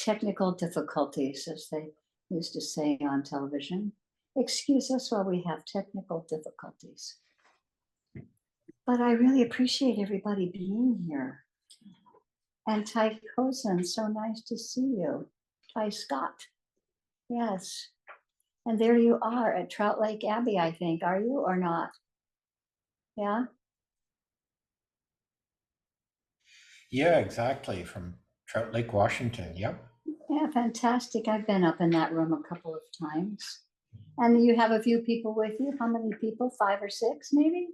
technical difficulties, as they used to say on television. Excuse us while we have technical difficulties. But I really appreciate everybody being here. And Ty Cozen, so nice to see you. Ty Scott, yes. And there you are at Trout Lake Abbey, I think. Are you or not? Yeah? Yeah, exactly. From Trout Lake, Washington. Yep. Yeah, fantastic. I've been up in that room a couple of times. And you have a few people with you. How many people? 5 or 6 maybe?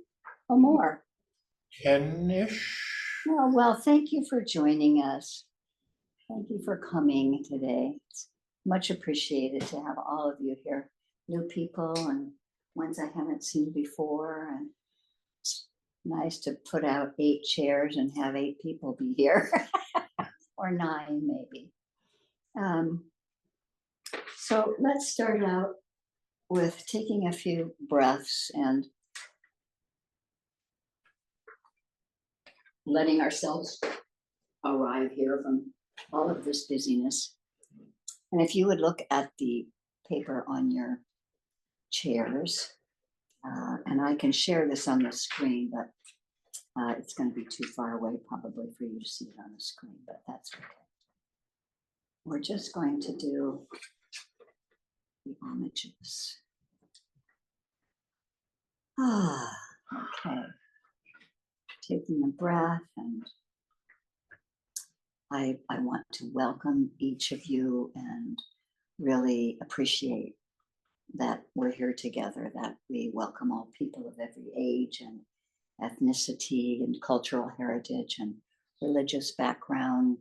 Or more? 10-ish. Oh, well, thank you for joining us. Thank you for coming today. It's much appreciated to have all of you here. New people and ones I haven't seen before. And it's nice to put out 8 chairs and have 8 people be here. Or 9 maybe. So let's start out with taking a few breaths and letting ourselves arrive here from all of this busyness. And if you would look at the paper on your chairs, and I can share this on the screen, but it's going to be too far away probably for you to see it on the screen, but that's okay. We're just going to do the homages. Okay. Taking a breath, and I want to welcome each of you and really appreciate that we're here together, that we welcome all people of every age and ethnicity and cultural heritage and religious background,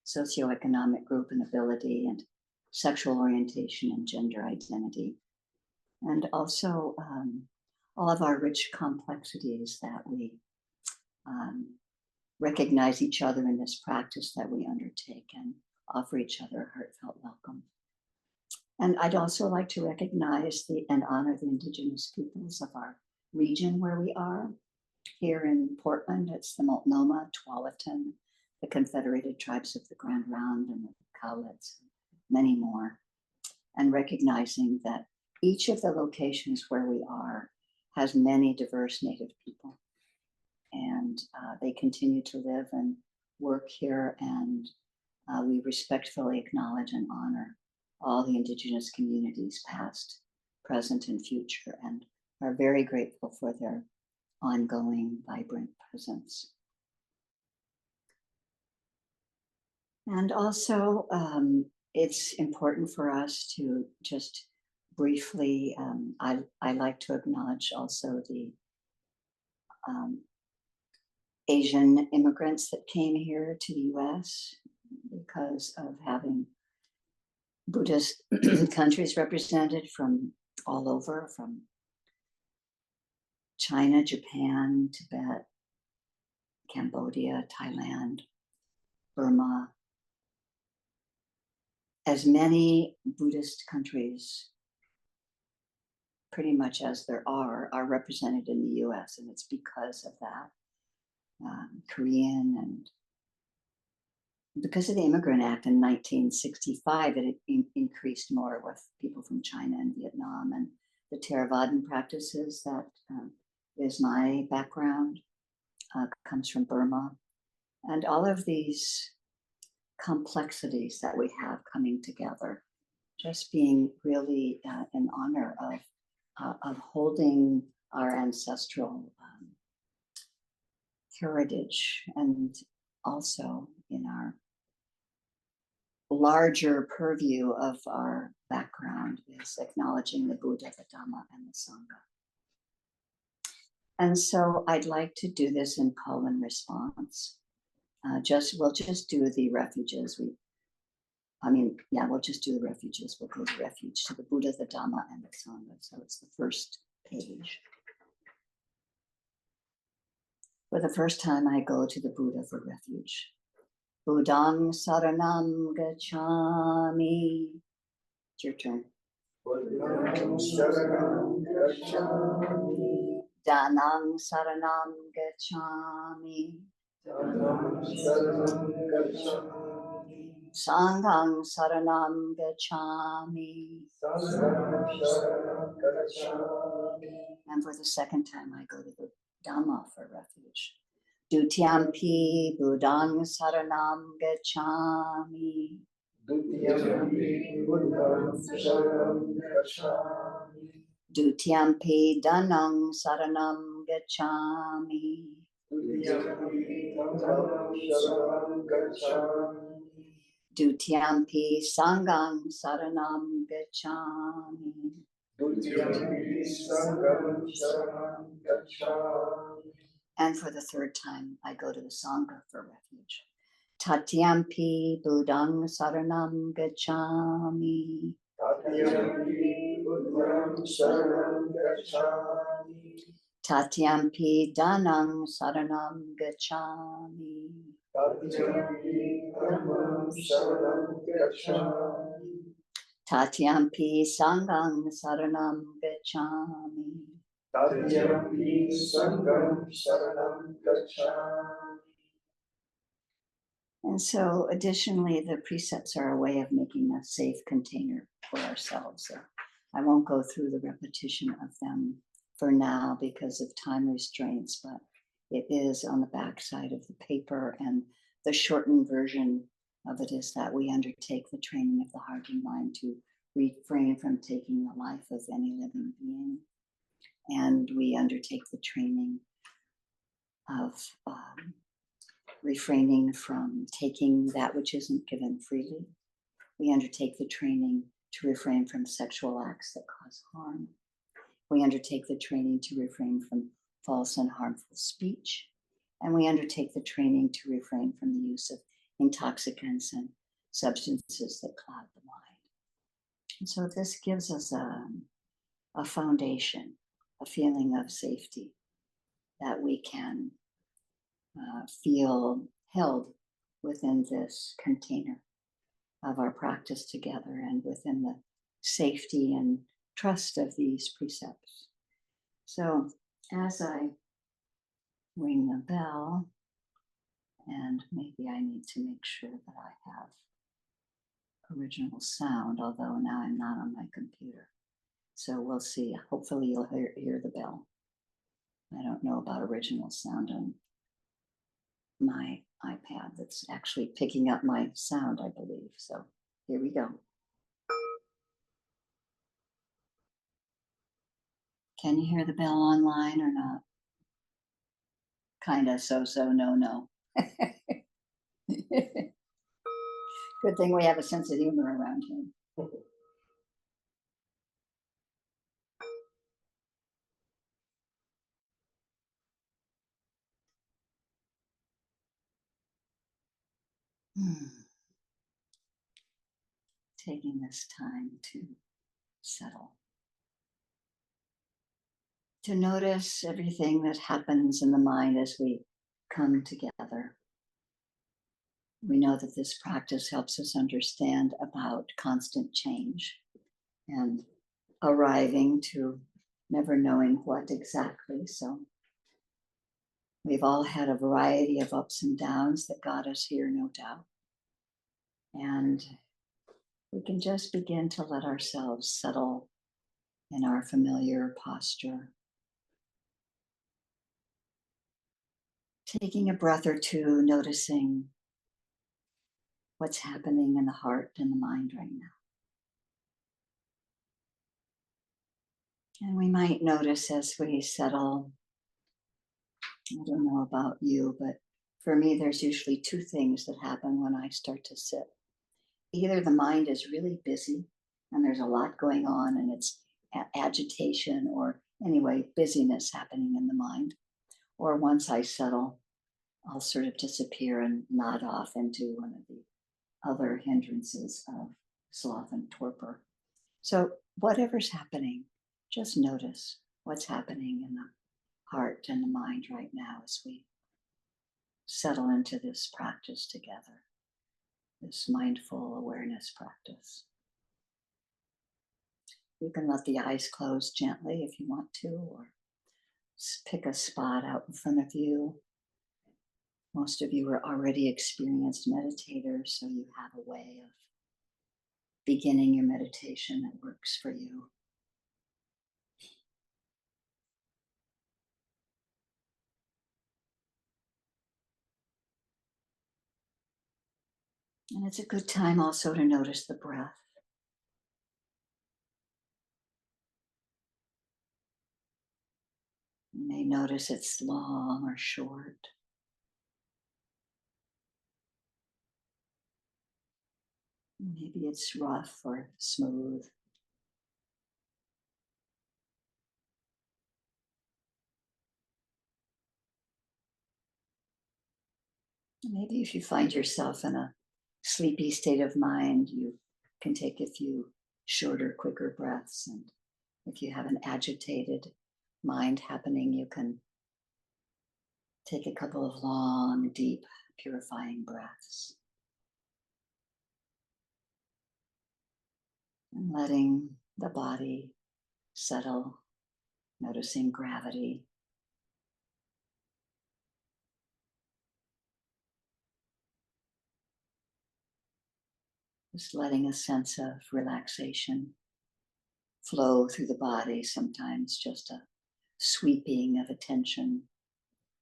socioeconomic group and ability, and sexual orientation and gender identity. And also all of our rich complexities that we recognize each other in this practice that we undertake and offer each other a heartfelt welcome. And I'd also like to recognize and honor the indigenous peoples of our region where we are. Here in Portland, it's the Multnomah, Tualatin, the Confederated Tribes of the Grand Round, and the Cowlitz, and many more. And recognizing that each of the locations where we are has many diverse Native people. And they continue to live and work here, and we respectfully acknowledge and honor all the indigenous communities, past, present, and future, and are very grateful for their ongoing, vibrant presence. And also, it's important for us to just briefly, I like to acknowledge also the Asian immigrants that came here to the US because of having Buddhist countries represented from all over, from China, Japan, Tibet, Cambodia, Thailand, Burma. As many Buddhist countries, pretty much as there are represented in the US, and it's because of that. Korean, and because of the Immigrant Act in 1965, it increased more with people from China and Vietnam, and the Theravadan practices that is my background, comes from Burma. And all of these complexities that we have coming together, just being really in honor of holding our ancestral heritage, and also in our larger purview of our background is acknowledging the Buddha, the Dhamma, and the Sangha. And so I'd like to do this in call and response. We'll just do the refuges. We'll just do the refuges. We'll go to refuge to the Buddha, the Dhamma, and the Sangha. So it's the first page. For the first time, I go to the Buddha for refuge. Buddhang saranam gacchami. It's your turn. Buddhang saranam gacchami. Dhanang saranam gacchami. Dhanang saranam gacchami. Sangham saranam gacchami. And for the second time, I go to the Dhamma for refuge. Dutiyampi Buddhang saranam gacchami. Dutiyampi Dhanang saranam gacchami. Dutiyampi Sangham saranam gacchami. And for the third time, I go to the Sangha for refuge. Tatyampi Buddhang saranam gacchami. Tatyampi Dhanang saranam gacchami. Tatyampi Sangham saranam gacchami. And so additionally, the precepts are a way of making a safe container for ourselves. So I won't go through the repetition of them for now because of time restraints, but it is on the back side of the paper, and the shortened version of it is that we undertake the training of the heart and mind to refrain from taking the life of any living being. And we undertake the training of refraining from taking that which isn't given freely. We undertake the training to refrain from sexual acts that cause harm. We undertake the training to refrain from false and harmful speech. And we undertake the training to refrain from the use of intoxicants and substances that cloud the mind. And so this gives us a foundation, a feeling of safety that we can feel held within this container of our practice together and within the safety and trust of these precepts. So as I ring the bell, and maybe I need to make sure that I have original sound, although now I'm not on my computer. So we'll see. Hopefully you'll hear the bell. I don't know about original sound on my iPad that's actually picking up my sound, I believe. So here we go. Can you hear the bell online or not? Kind of so, no. Good thing we have a sense of humor around here. Taking this time to settle, to notice everything that happens in the mind as we come together. We know that this practice helps us understand about constant change and arriving to never knowing what exactly. So we've all had a variety of ups and downs that got us here, no doubt. And we can just begin to let ourselves settle in our familiar posture. Taking a breath or two, noticing what's happening in the heart and the mind right now. And we might notice as we settle, I don't know about you, but for me, there's usually two things that happen when I start to sit. Either the mind is really busy and there's a lot going on and it's agitation or anyway, busyness happening in the mind. Or once I settle, I'll sort of disappear and nod off into one of the other hindrances of sloth and torpor. So whatever's happening, just notice what's happening in the heart and the mind right now as we settle into this practice together, this mindful awareness practice. You can let the eyes close gently if you want to, or pick a spot out in front of you. Most of you are already experienced meditators, so you have a way of beginning your meditation that works for you. And it's a good time also to notice the breath. You may notice it's long or short. Maybe it's rough or smooth. Maybe if you find yourself in a sleepy state of mind, you can take a few shorter, quicker breaths. And if you have an agitated mind happening, you can take a couple of long, deep, purifying breaths. And letting the body settle, noticing gravity. Just letting a sense of relaxation flow through the body, sometimes just a sweeping of attention,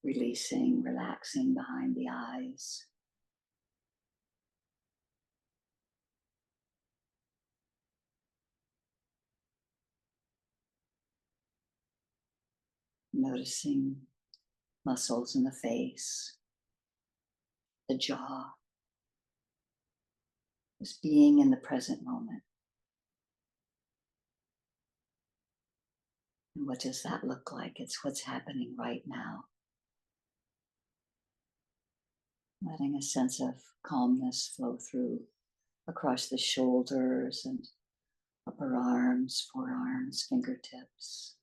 releasing, relaxing behind the eyes. Noticing muscles in the face, the jaw, just being in the present moment. And what does that look like? It's what's happening right now. Letting a sense of calmness flow through across the shoulders and upper arms, forearms, fingertips.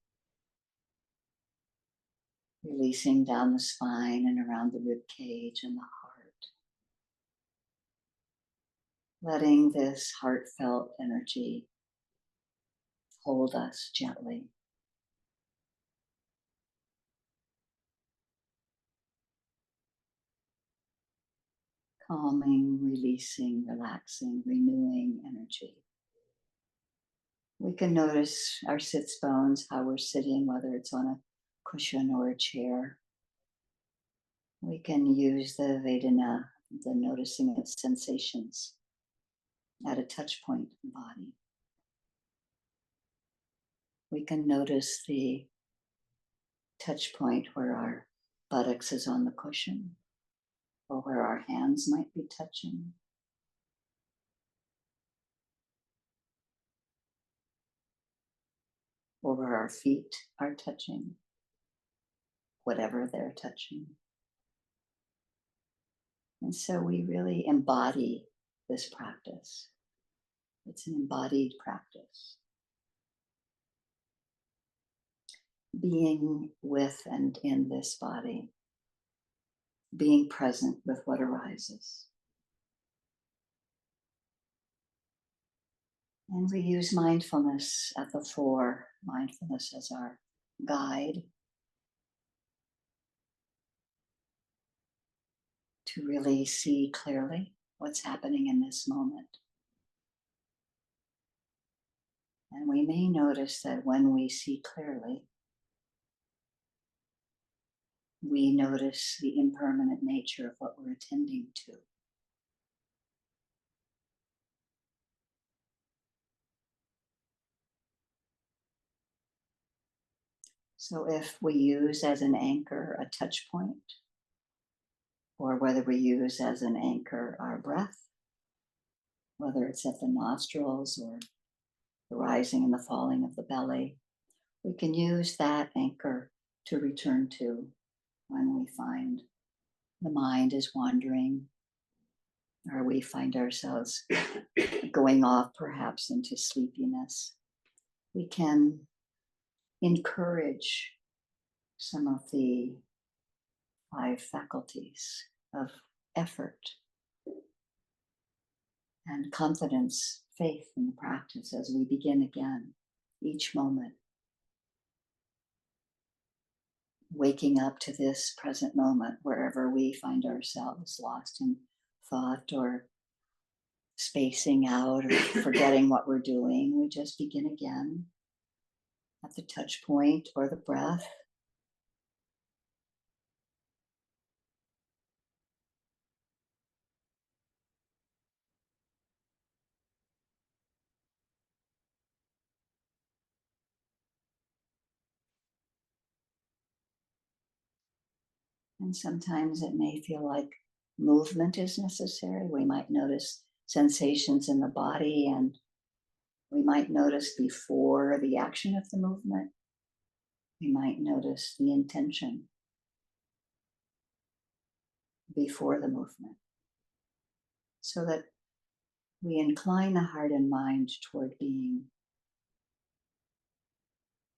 Releasing down the spine and around the rib cage and the heart. Letting this heartfelt energy hold us gently. Calming, releasing, relaxing, renewing energy. We can notice our sits bones, how we're sitting, whether it's on a cushion or a chair. We can use the Vedana, the noticing of sensations at a touch point in the body. We can notice the touch point where our buttocks is on the cushion or where our hands might be touching. Or where our feet are touching, whatever they're touching. And so we really embody this practice. It's an embodied practice. Being with and in this body, being present with what arises. And we use mindfulness at the fore, mindfulness as our guide to really see clearly what's happening in this moment. And we may notice that when we see clearly, we notice the impermanent nature of what we're attending to. So if we use as an anchor a touch point, or whether we use as an anchor our breath, whether it's at the nostrils or the rising and the falling of the belly, we can use that anchor to return to when we find the mind is wandering, or we find ourselves going off perhaps into sleepiness. We can encourage some of the 5 faculties of effort and confidence, faith in the practice as we begin again each moment. waking up to this present moment wherever we find ourselves lost in thought or spacing out or forgetting what we're doing. We just begin again at the touch point or the breath. And sometimes it may feel like movement is necessary. We might notice sensations in the body, and we might notice before the action of the movement, we might notice the intention before the movement, so that we incline the heart and mind toward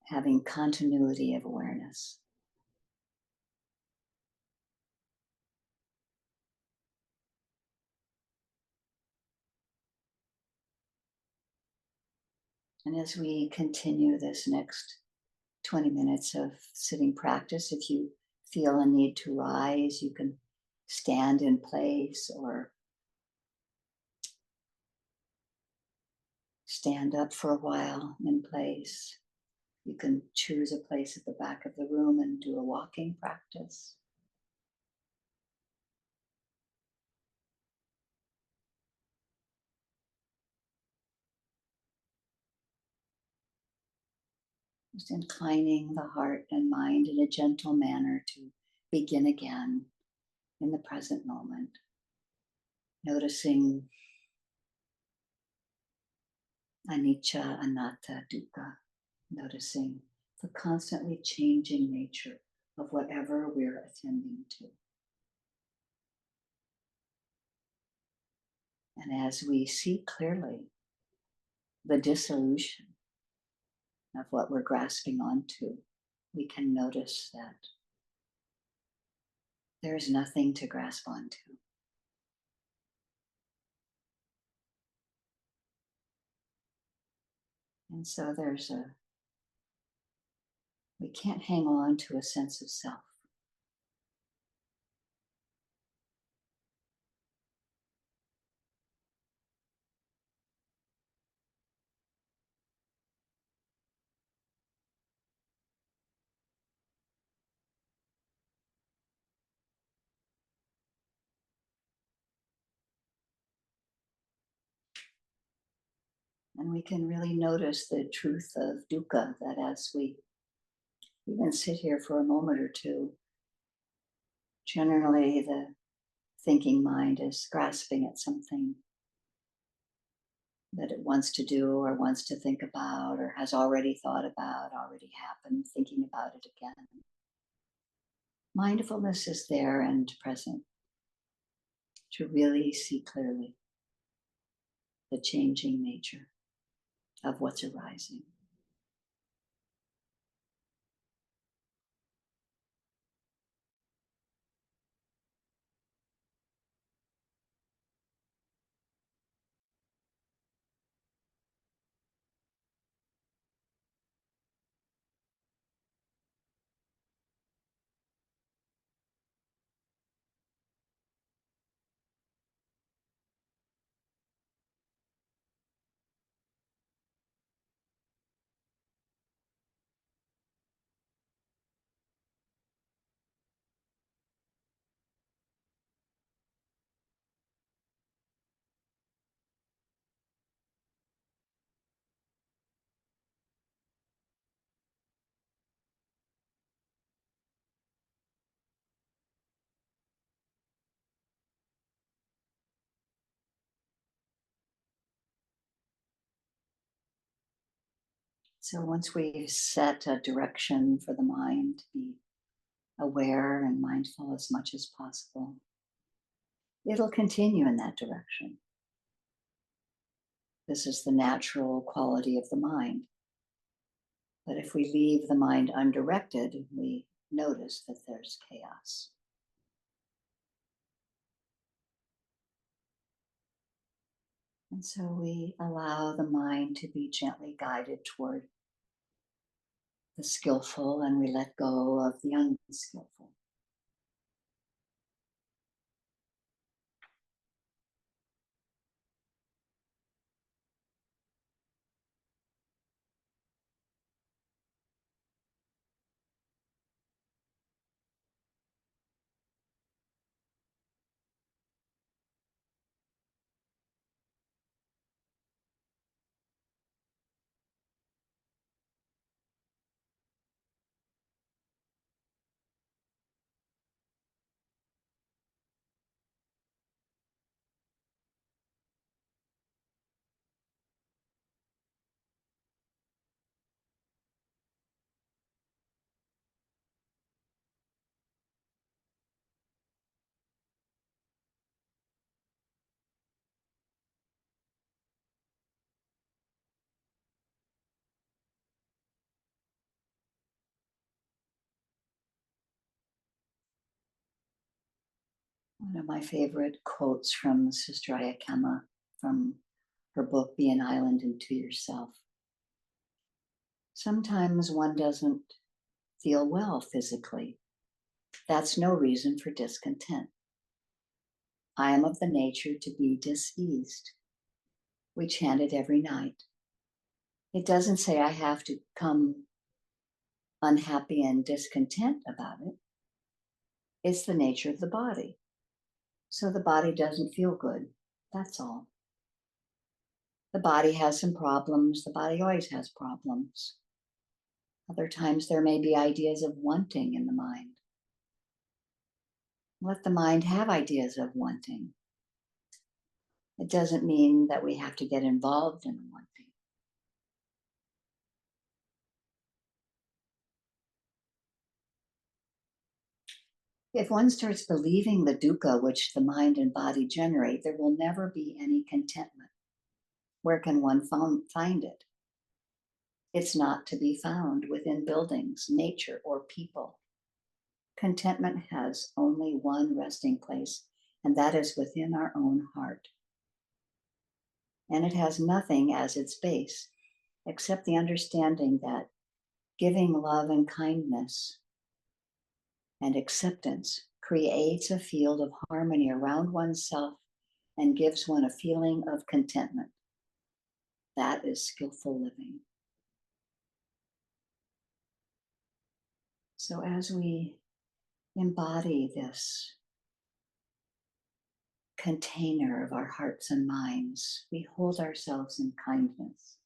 having continuity of awareness. And as we continue this next 20 minutes of sitting practice, if you feel a need to rise, you can stand in place or stand up for a while in place. You can choose a place at the back of the room and do a walking practice. Just inclining the heart and mind in a gentle manner to begin again in the present moment. Noticing anicca, anatta, dukkha. Noticing the constantly changing nature of whatever we're attending to. And as we see clearly the dissolution of what we're grasping onto, we can notice that there is nothing to grasp onto. And so we can't hang on to a sense of self. And we can really notice the truth of dukkha, that as we even sit here for a moment or two, generally the thinking mind is grasping at something that it wants to do or wants to think about or has already thought about, already happened, thinking about it again. Mindfulness is there and present to really see clearly the changing nature of what's arising. So once we've set a direction for the mind to be aware and mindful as much as possible, it'll continue in that direction. This is the natural quality of the mind. But if we leave the mind undirected, we notice that there's chaos. And so we allow the mind to be gently guided toward the skillful and we let go of the unskillful. One of my favorite quotes from Sister Ayakema from her book, Be an Island Unto Yourself. Sometimes one doesn't feel well physically. That's no reason for discontent. I am of the nature to be diseased. We chant it every night. It doesn't say I have to come unhappy and discontent about it. It's the nature of the body. So the body doesn't feel good. That's all. The body has some problems. The body always has problems. Other times there may be ideas of wanting in the mind. Let the mind have ideas of wanting. It doesn't mean that we have to get involved in the wanting. If one starts believing the dukkha which the mind and body generate, there will never be any contentment. Where can one find it? It's not to be found within buildings, nature, or people. Contentment has only one resting place, and that is within our own heart. And it has nothing as its base except the understanding that giving love and kindness and acceptance creates a field of harmony around oneself and gives one a feeling of contentment. That is skillful living. So as we embody this container of our hearts and minds, we hold ourselves in kindness.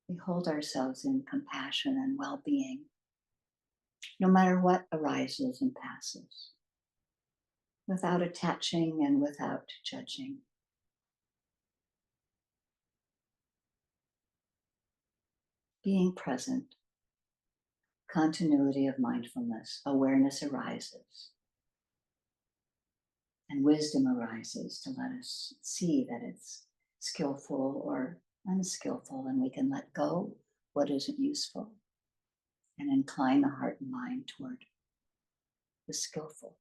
We hold ourselves in compassion and well-being, no matter what arises and passes, without attaching and without judging. Being present, continuity of mindfulness, awareness arises, and wisdom arises to let us see that it's skillful or unskillful, and we can let go what isn't useful and incline the heart and mind toward the skillful.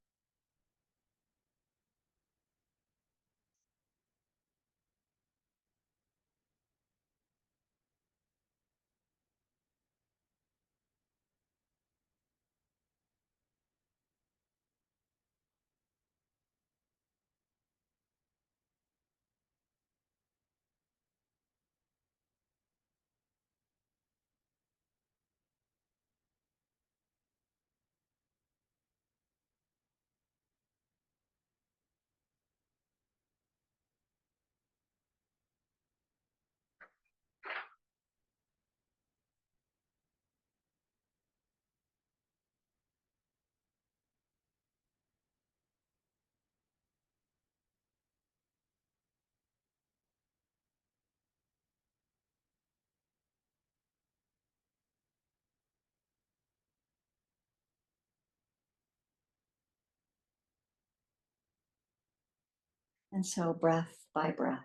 And so, breath by breath,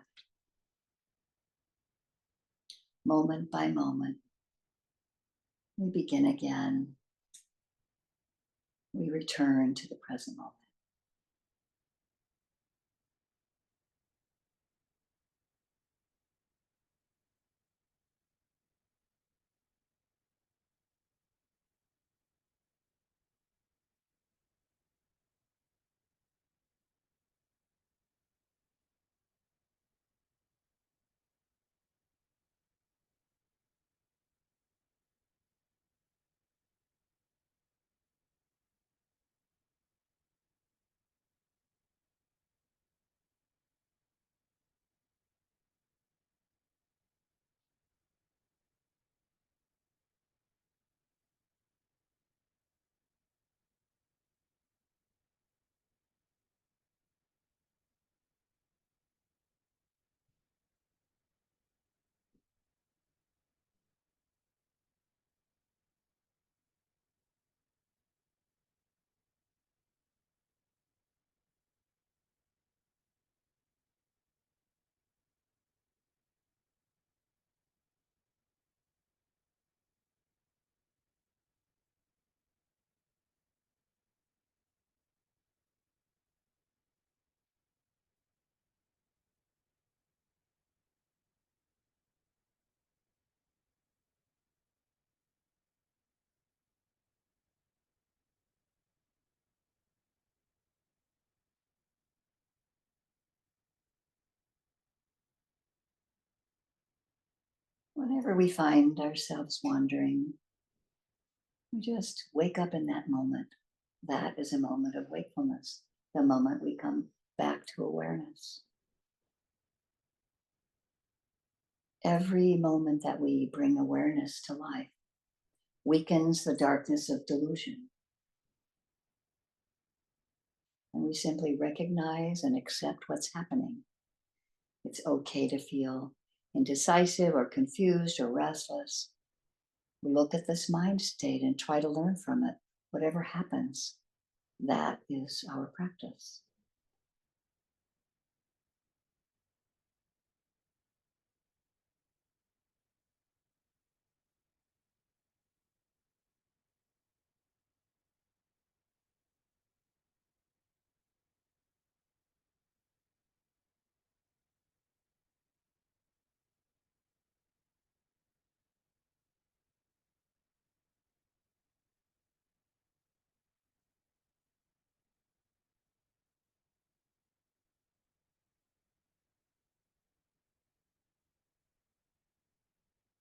moment by moment, we begin again. We return to the present moment. Whenever we find ourselves wandering, we just wake up in that moment. That is a moment of wakefulness, the moment we come back to awareness. Every moment that we bring awareness to life weakens the darkness of delusion. And we simply recognize and accept what's happening. It's okay to feel indecisive or confused or restless. We look at this mind state and try to learn from it. Whatever happens, that is our practice.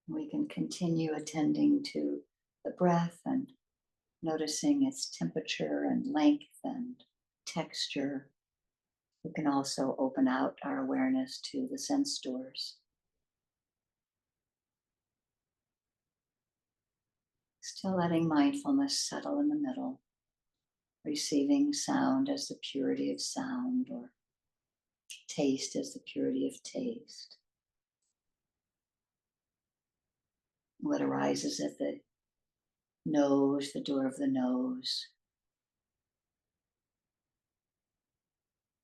We can continue attending to the breath and noticing its temperature and length and texture. We can also open out our awareness to the sense doors, still letting mindfulness settle in the middle, receiving sound as the purity of sound or taste as the purity of taste. What arises at the nose, the door of the nose,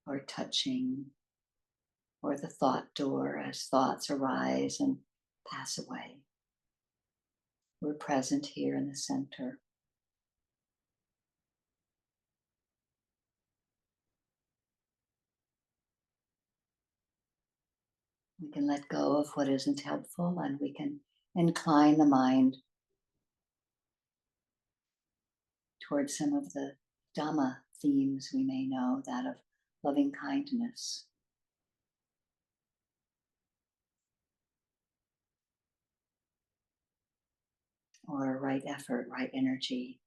or touching, or the thought door as thoughts arise and pass away. We're present here in the center. We can let go of what isn't helpful and we can incline the mind towards some of the Dhamma themes we may know, that of loving kindness, or right effort, right energy.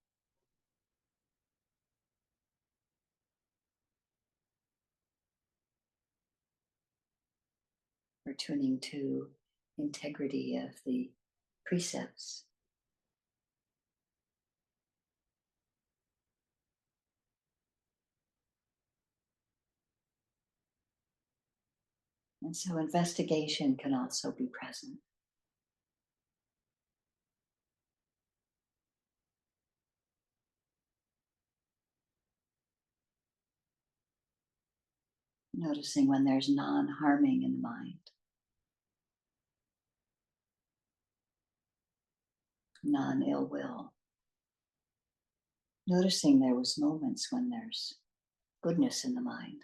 We're tuning to integrity of the precepts. And so investigation can also be present. Noticing when there's non-harming in the mind, non-ill will. Noticing there was moments when there's goodness in the mind.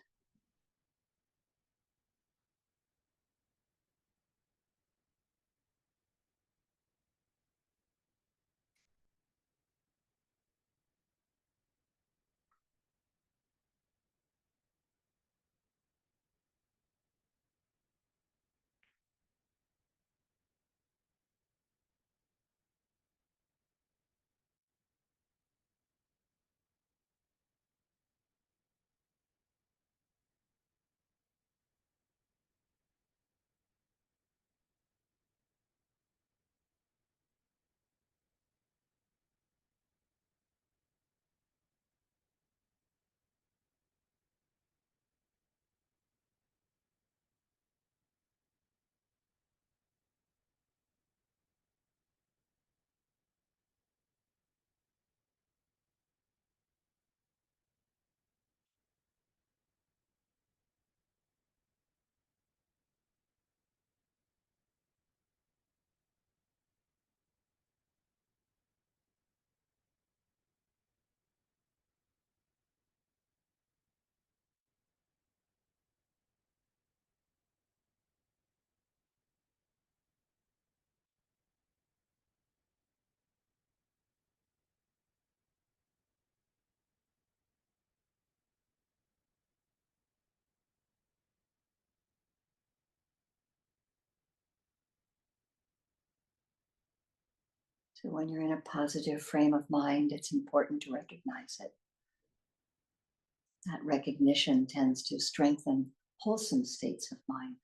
So when you're in a positive frame of mind, it's important to recognize it. That recognition tends to strengthen wholesome states of mind.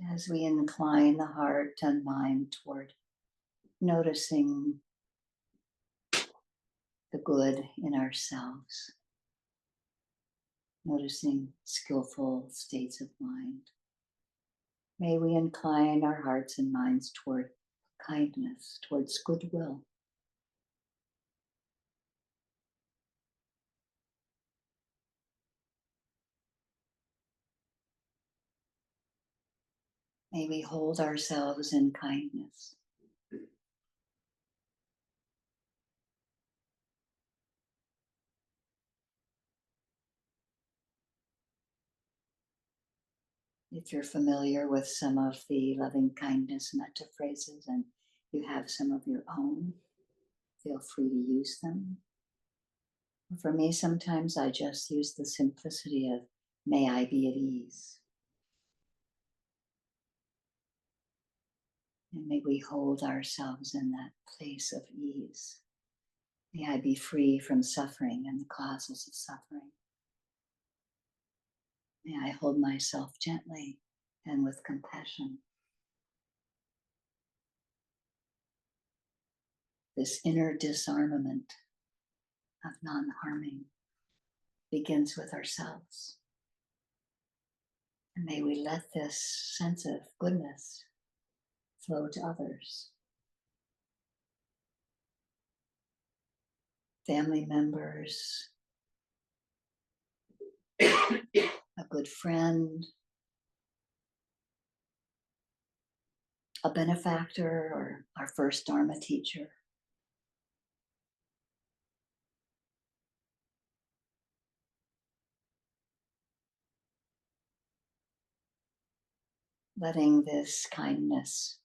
As we incline the heart and mind toward noticing the good in ourselves, noticing skillful states of mind, may we incline our hearts and minds toward kindness, towards goodwill. May we hold ourselves in kindness. If you're familiar with some of the loving kindness metta phrases and you have some of your own, feel free to use them. For me, sometimes I just use the simplicity of, may I be at ease. And may we hold ourselves in that place of ease. May I be free from suffering and the causes of suffering. May I hold myself gently and with compassion. This inner disarmament of non-harming begins with ourselves. And may we let this sense of goodness flow to others. Family members, a good friend, a benefactor, or our first Dharma teacher. Letting this kindness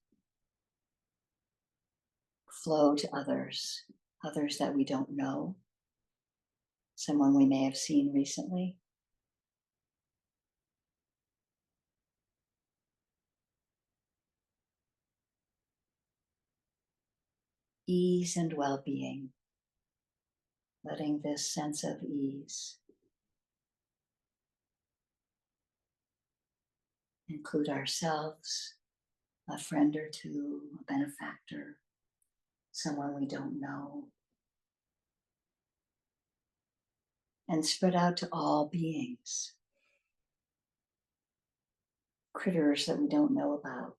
flow to others, others that we don't know, someone we may have seen recently. Ease and well-being, letting this sense of ease include ourselves, a friend or two, a benefactor, someone we don't know, and spread out to all beings, critters that we don't know about,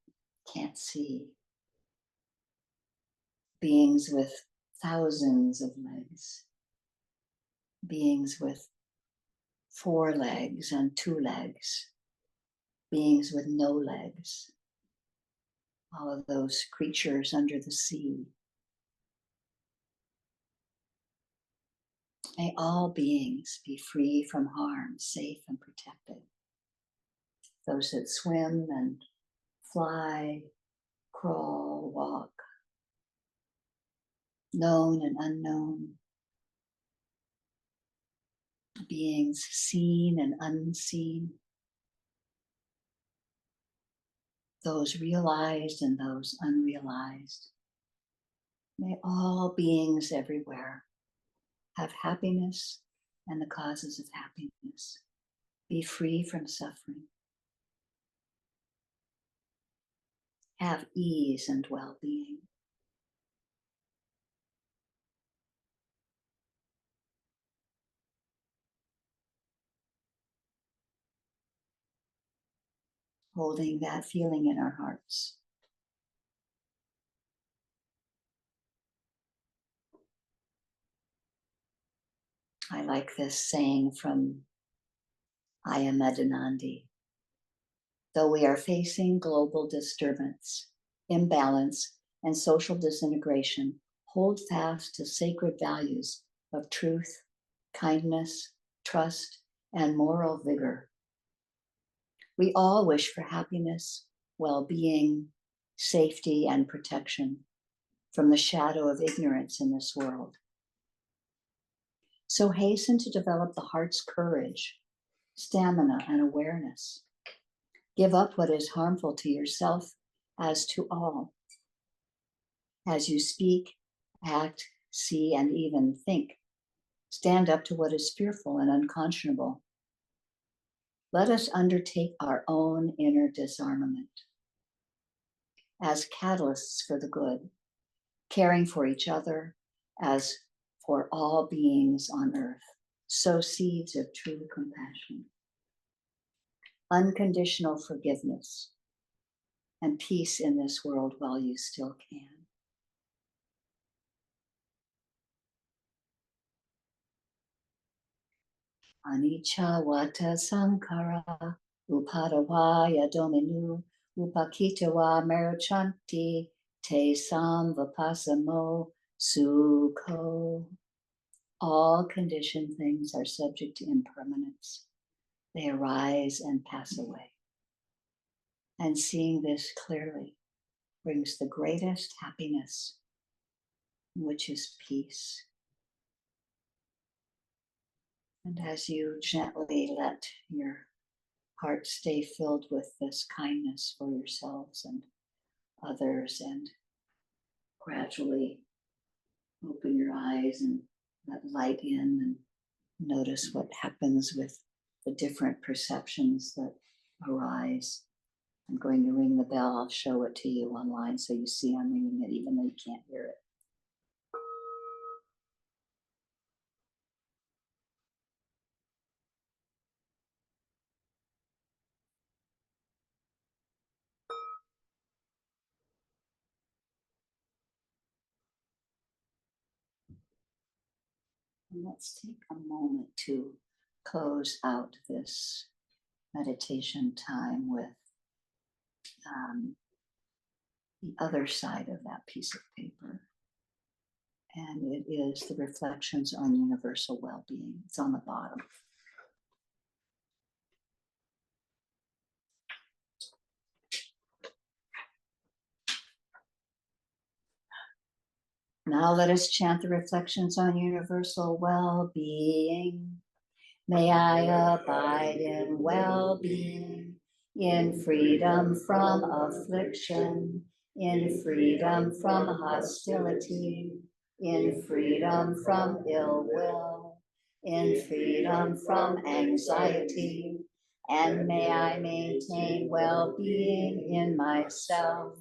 can't see, beings with thousands of legs, beings with 4 legs and 2 legs, beings with no legs, all of those creatures under the sea. May all beings be free from harm, safe and protected. Those that swim and fly, crawl, walk, known and unknown, beings seen and unseen, those realized and those unrealized. May all beings everywhere have happiness and the causes of happiness, be free from suffering, have ease and well-being. Holding that feeling in our hearts. I like this saying from Ayamedanandi. Though we are facing global disturbance, imbalance, and social disintegration, hold fast to sacred values of truth, kindness, trust, and moral vigor. We all wish for happiness, well-being, safety, and protection from the shadow of ignorance in this world. So hasten to develop the heart's courage, stamina, and awareness. Give up what is harmful to yourself as to all. As you speak, act, see, and even think, stand up to what is fearful and unconscionable. let us undertake our own inner disarmament as catalysts for the good, caring for each other as for all beings on earth. Sow seeds of true compassion, unconditional forgiveness, and peace in this world while you still can. Anicca vata sankhara upadavaya dominu upakitawa merchanti te samvapasamo sukho. All conditioned things are subject to impermanence. They arise and pass away. And seeing this clearly brings the greatest happiness, which is peace. And as you gently let your heart stay filled with this kindness for yourselves and others, and gradually open your eyes and let light in and notice what happens with the different perceptions that arise. I'm going to ring the bell. I'll show it to you online so you see I'm ringing it even though you can't hear it. And let's take a moment to close out this meditation time with the other side of that piece of paper. And it is the reflections on universal well-being. It's on the bottom. Now let us chant the reflections on universal well-being. May I abide in well-being, in freedom from affliction, in freedom from hostility, in freedom from ill will, in freedom from anxiety, and may I maintain well-being in myself.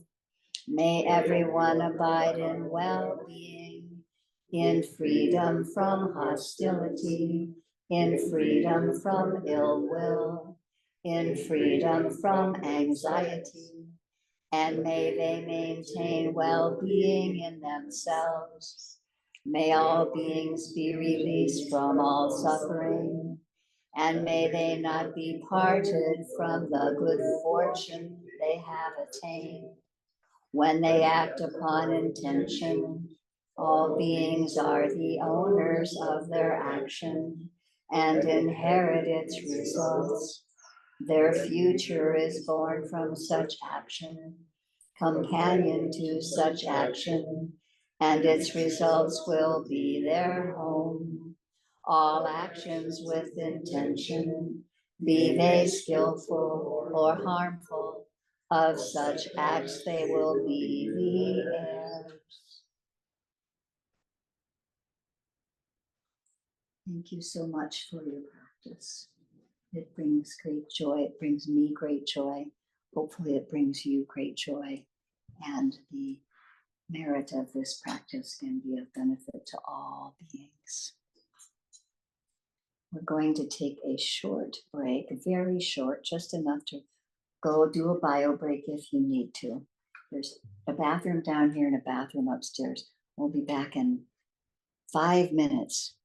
May everyone abide in well-being, in freedom from hostility, in freedom from ill will, in freedom from anxiety, and may they maintain well-being in themselves. May all beings be released from all suffering, and may they not be parted from the good fortune they have attained. When they act upon intention, all beings are the owners of their action and inherit its results. Their future is born from such action, companion to such action, and its results will be their home. All actions with intention, be they skillful or harmful, of such acts they will be the heirs. Thank you so much for your practice. It brings great joy. It brings me great joy. Hopefully it brings you great joy. And the merit of this practice can be of benefit to all beings. We're going to take a short break, very short, just enough to go do a bio break if you need to. There's a bathroom down here and a bathroom upstairs. We'll be back in 5 minutes.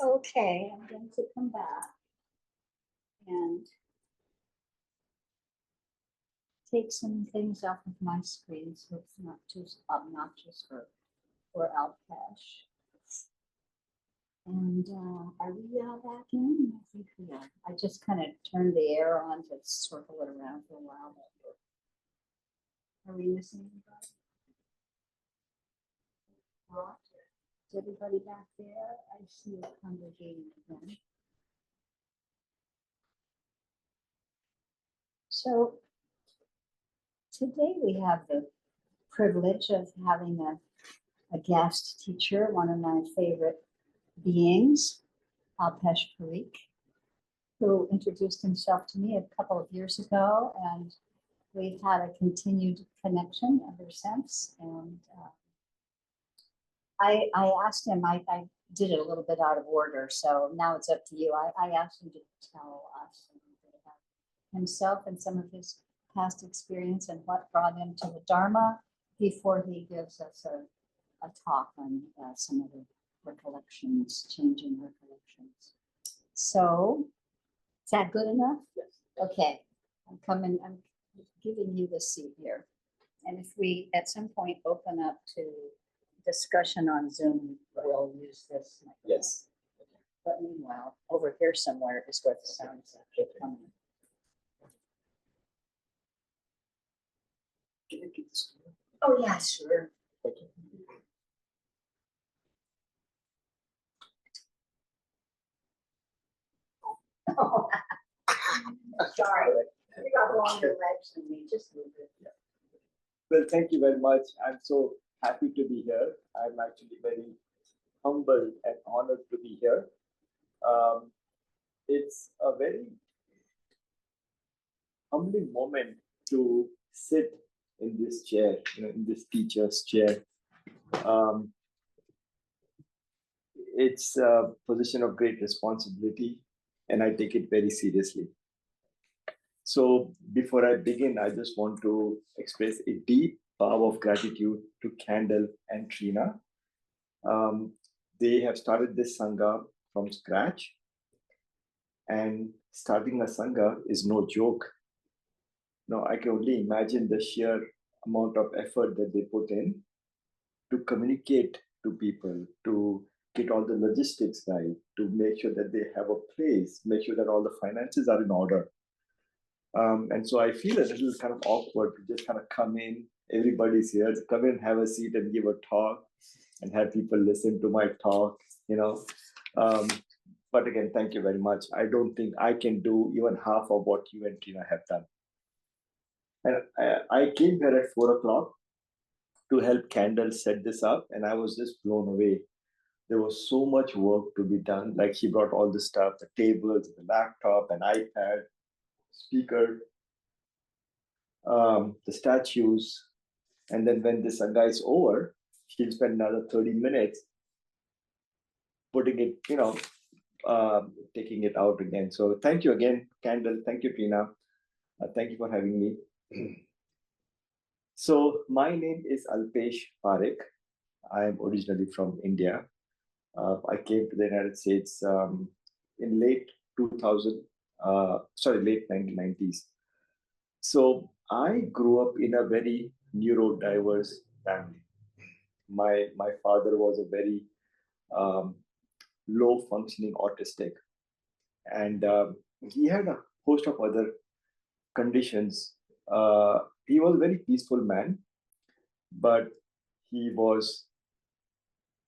Okay, I'm going to come back and take some things off of my screen so it's not too obnoxious for Alpesh. And are we back in? I think we are. I just kind of turned the air on to circle it around for a while. Are we missing anybody? Not. Is everybody back there? I see it congregating again. So today we have the privilege of having a guest teacher, one of my favorite beings, Alpesh Parikh, who introduced himself to me a couple of years ago, and we've had a continued connection ever since. And I asked him, I did it a little bit out of order, so now it's up to you. I asked him to tell us a little bit about himself and some of his past experience and what brought him to the Dharma before he gives us a talk on some of the recollections, changing recollections. So, is that good enough? Yes. Okay, I'm giving you the seat here. And if we at some point open up to discussion on Zoom, we'll use this. Yes. But meanwhile, over here somewhere is where the sound is actually coming. Can you keep this? Oh, yeah, sure. Okay. Sorry, you got longer legs than me, just move it. Well, thank you very much. I'm so happy to be here. I'm actually very humbled and honored to be here. It's a very humbling moment to sit in this chair, in this teacher's chair. It's a position of great responsibility, and I take it very seriously. So before I begin, I just want to express a deep bow of gratitude to Candle and Trina. They have started this Sangha from scratch, and starting a Sangha is no joke. Now, I can only imagine the sheer amount of effort that they put in to communicate to people, to get all the logistics right, to make sure that they have a place, make sure that all the finances are in order. And so I feel a little kind of awkward to just kind of come in, everybody's here, to come in, have a seat and give a talk and have people listen to my talk. But again, thank you very much. I don't think I can do even half of what you and Tina have done. And I came here at 4 o'clock to help Candle set this up, and I was just blown away. There was so much work to be done. Like, she brought all the stuff, the tables, the laptop, an iPad, speaker, the statues. And then when this Sangha is over, she'll spend another 30 minutes putting it, taking it out again. So thank you again, Candle. Thank you, Tina. Thank you for having me. So my name is Alpesh Parikh. I am originally from India. I came to the United States in late 1990s. So I grew up in a very neurodiverse family. My father was a very low functioning autistic, and he had a host of other conditions. He was a very peaceful man, but he was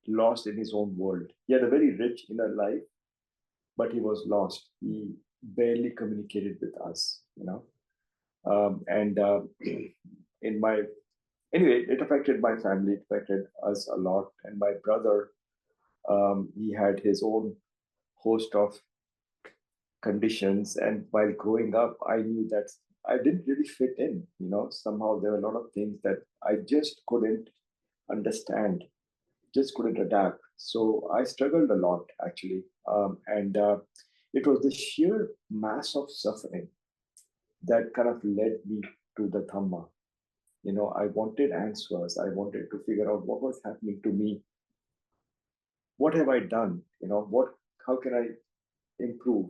lost in his own world. He had a very rich inner life, but he was lost. He barely communicated with us. And in my anyway, it affected my family. It affected us a lot. And my brother, he had his own host of conditions. And while growing up, I knew that I didn't really fit in. Somehow there were a lot of things that I just couldn't understand, just couldn't adapt. So I struggled a lot, actually. And it was the sheer mass of suffering that kind of led me to the Dhamma. I wanted answers. I wanted to figure out what was happening to me. What have I done? How can I improve?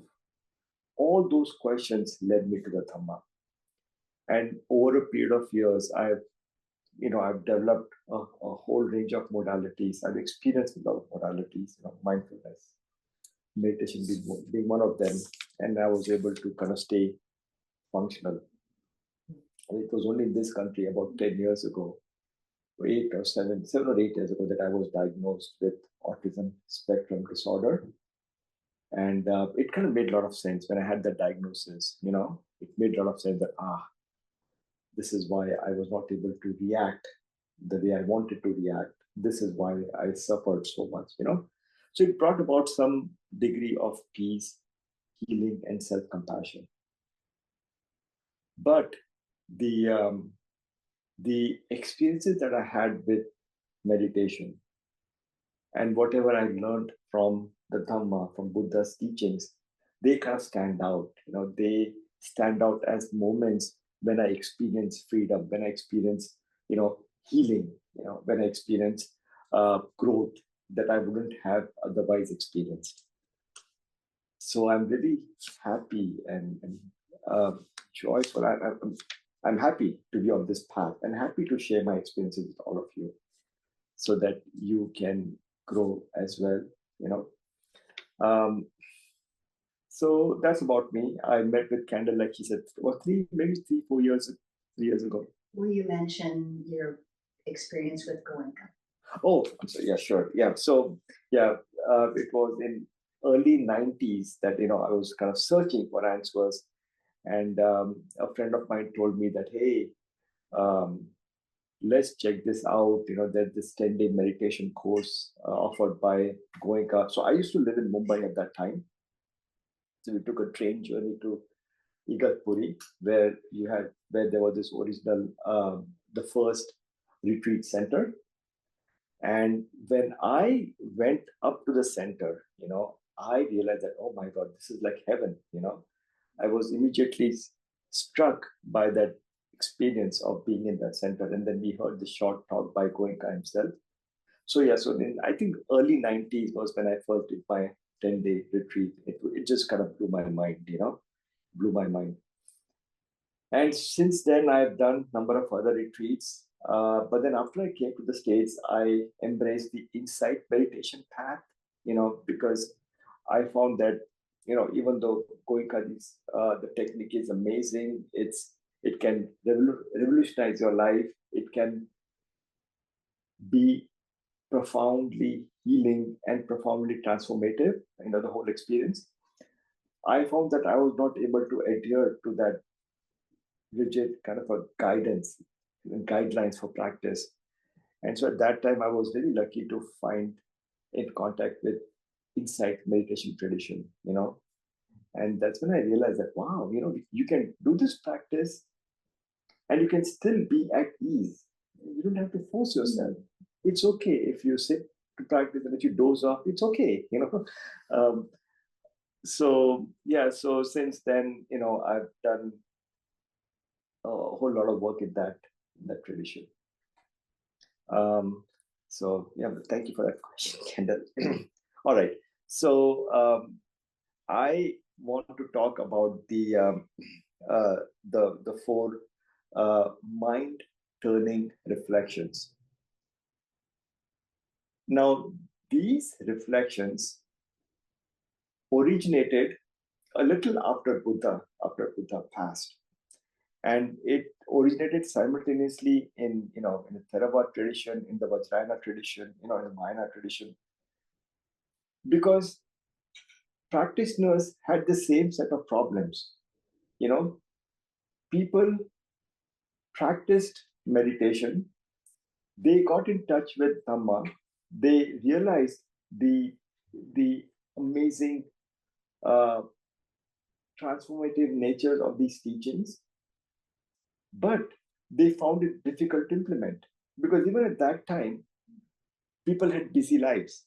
All those questions led me to the Dhamma. And over a period of years, I've developed a whole range of modalities. I've experienced a lot of modalities, mindfulness, meditation being one of them. And I was able to kind of stay functional. And it was only in this country about 10 years ago, 7 or 8 years ago, that I was diagnosed with autism spectrum disorder. And it kind of made a lot of sense when I had that diagnosis. It made a lot of sense that, this is why I was not able to react the way I wanted to react. This is why I suffered so much. So it brought about some degree of peace, healing, and self-compassion. But the experiences that I had with meditation and whatever I learned from the Dhamma, from Buddha's teachings, they kind of stand out. They stand out as moments when I experience freedom, when I experience, healing, when I experience growth that I wouldn't have otherwise experienced. So I'm really happy and joyful. I'm happy to be on this path and happy to share my experiences with all of you so that you can grow as well. So that's about me. I met with Kendall, like she said, maybe 3 years ago. Will you mention your experience with Goenka? Oh, I'm sorry. Yeah, sure. Yeah. So it was in early 90s that I was kind of searching for answers, and a friend of mine told me that, hey, let's check this out. There's this 10-day meditation course offered by Goenka. So I used to live in Mumbai at that time. So we took a train journey to Igatpuri, where there was this original, the first retreat center. And when I went up to the center, I realized that, oh my God, this is like heaven. I was immediately struck by that experience of being in that center. And then we heard the short talk by Goenka himself. So in, I think early 90s was when I first did my 10-day retreat. It just kind of blew my mind, blew my mind. And since then, I've done a number of other retreats. But then after I came to the States, I embraced the insight meditation path, because I found that, even though Goenka, the technique is amazing, it can revolutionize your life. It can be profoundly healing and profoundly transformative, the whole experience. I found that I was not able to adhere to that rigid kind of a guidance and guidelines for practice. And so at that time, I was very lucky to find in contact with insight meditation tradition, and that's when I realized that, wow, you can do this practice and you can still be at ease. You don't have to force yourself. It's okay if you sit to practice and if you doze off, it's okay, So since then, I've done a whole lot of work in that tradition. Thank you for that question, Kendall. All right. So I want to talk about the four mind turning reflections. Now, these reflections originated a little after Buddha passed. And it originated simultaneously in the Theravada tradition, in the Vajrayana tradition, in the Mahayana tradition, because practitioners had the same set of problems. People practiced meditation, they got in touch with Dhamma, they realized the amazing transformative nature of these teachings, but they found it difficult to implement because even at that time, people had busy lives.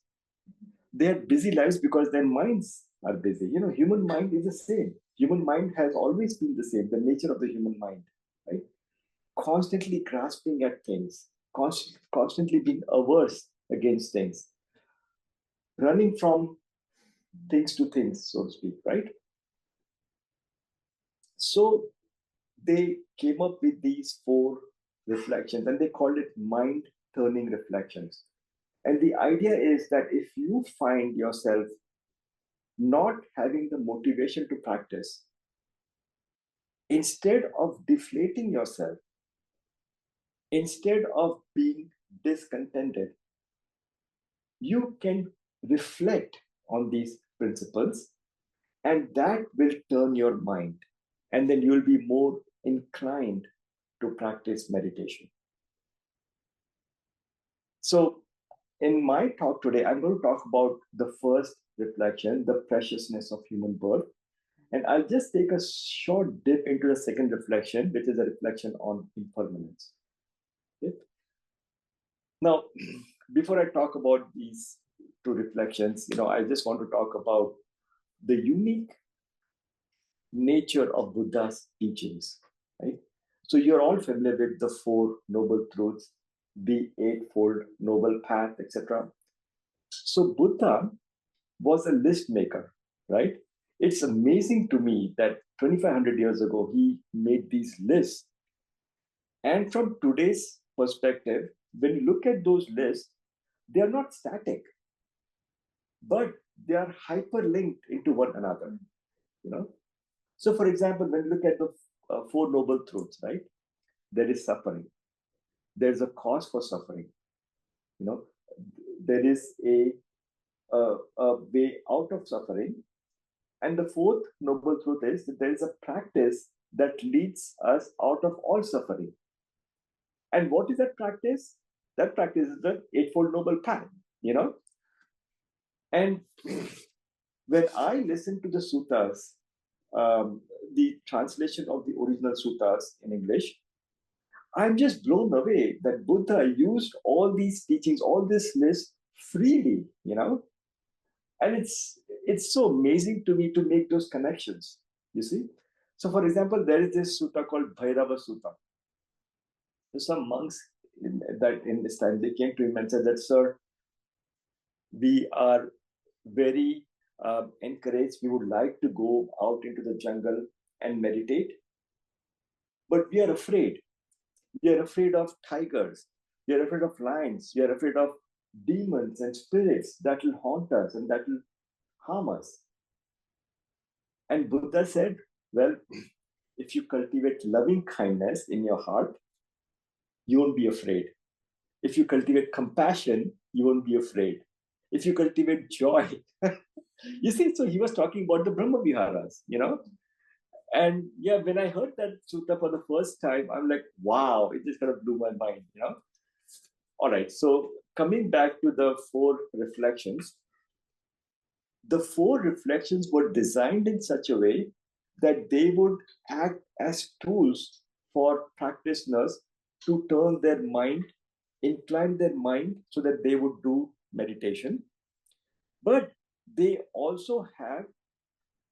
They had busy lives because their minds are busy. Human mind is the same. Human mind has always been the same, the nature of the human mind, right? Constantly grasping at things, constantly being averse against things. running from things to things, so to speak, right? So they came up with these 4 reflections and they called it mind turning reflections. And the idea is that if you find yourself not having the motivation to practice, instead of deflating yourself, instead of being discontented, you can reflect on these principles, and that will turn your mind, and then you'll be more inclined to practice meditation. So, in my talk today, I'm going to talk about the first reflection, the preciousness of human birth. And I'll just take a short dip into the second reflection, which is a reflection on impermanence. Okay? Now, before I talk about these 2 reflections, I just want to talk about the unique nature of Buddha's teachings, right? So you're all familiar with the 4 noble truths, the eightfold noble path, etc. So Buddha was a list maker, right? It's amazing to me that 2,500 years ago, he made these lists. And from today's perspective, when you look at those lists, they are not static, but they are hyperlinked into one another, you know? So for example, when you look at the 4 noble truths, right? There is suffering. There's a cause for suffering, you know? There is a way out of suffering. And the 4th noble truth is that there is a practice that leads us out of all suffering. And what is that practice? That practice is the Eightfold Noble Path, And when I listen to the suttas, the translation of the original suttas in English, I'm just blown away that Buddha used all these teachings, all this list freely, And it's so amazing to me to make those connections, you see. So, for example, there is this sutta called Bhairava Sutta. So some monks in this time, they came to him and said that, sir, we are very encouraged. We would like to go out into the jungle and meditate, but we are afraid. We are afraid of tigers. We are afraid of lions. We are afraid of demons and spirits that will haunt us and that will harm us. And Buddha said, well, if you cultivate loving kindness in your heart, you won't be afraid. If you cultivate compassion, you won't be afraid. If you cultivate joy, you see, so he was talking about the Brahma Viharas, And yeah, when I heard that sutta for the first time, I'm like, wow, it just kind of blew my mind, All right, so coming back to the 4 reflections, the 4 reflections were designed in such a way that they would act as tools for practitioners to turn their mind, incline their mind so that they would do meditation. But they also have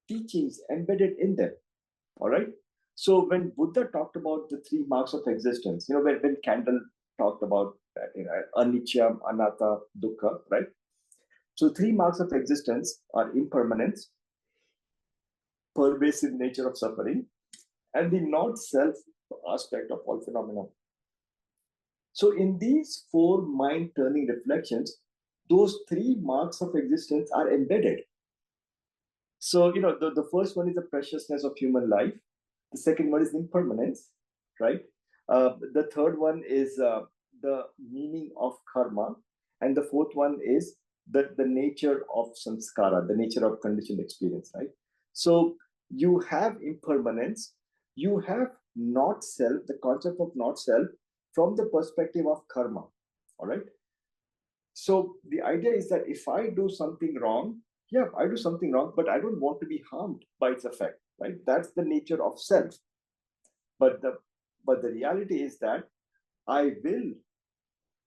teachings embedded in them. All right. So when Buddha talked about the 3 marks of existence, when Candle talked about that, anicca, anatta, dukkha, right? So 3 marks of existence are impermanence, pervasive nature of suffering, and the not self aspect of all phenomena. So in these 4 mind turning reflections, those 3 marks of existence are embedded. So, the first one is the preciousness of human life. The second one is impermanence, right? The third one is the meaning of karma. And the 4th one is the nature of samskara, the nature of conditioned experience, right? So you have impermanence, you have not self, the concept of not self from the perspective of karma, all right? So the idea is that if I do something wrong, yeah, I do something wrong, but I don't want to be harmed by its effect, right? That's the nature of self. But the reality is that I will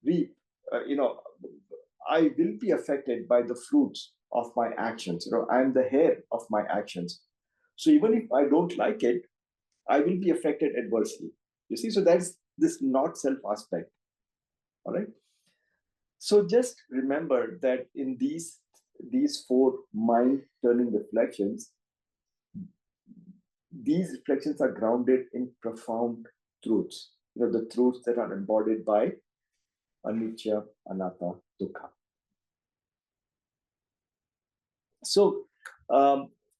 reap, I will be affected by the fruits of my actions. I'm the heir of my actions. So even if I don't like it, I will be affected adversely. You see, so that's this not self aspect. All right. So just remember that in these these four mind-turning reflections, these reflections are grounded in profound truths. The truths that are embodied by anicca, anatta, dukkha. So,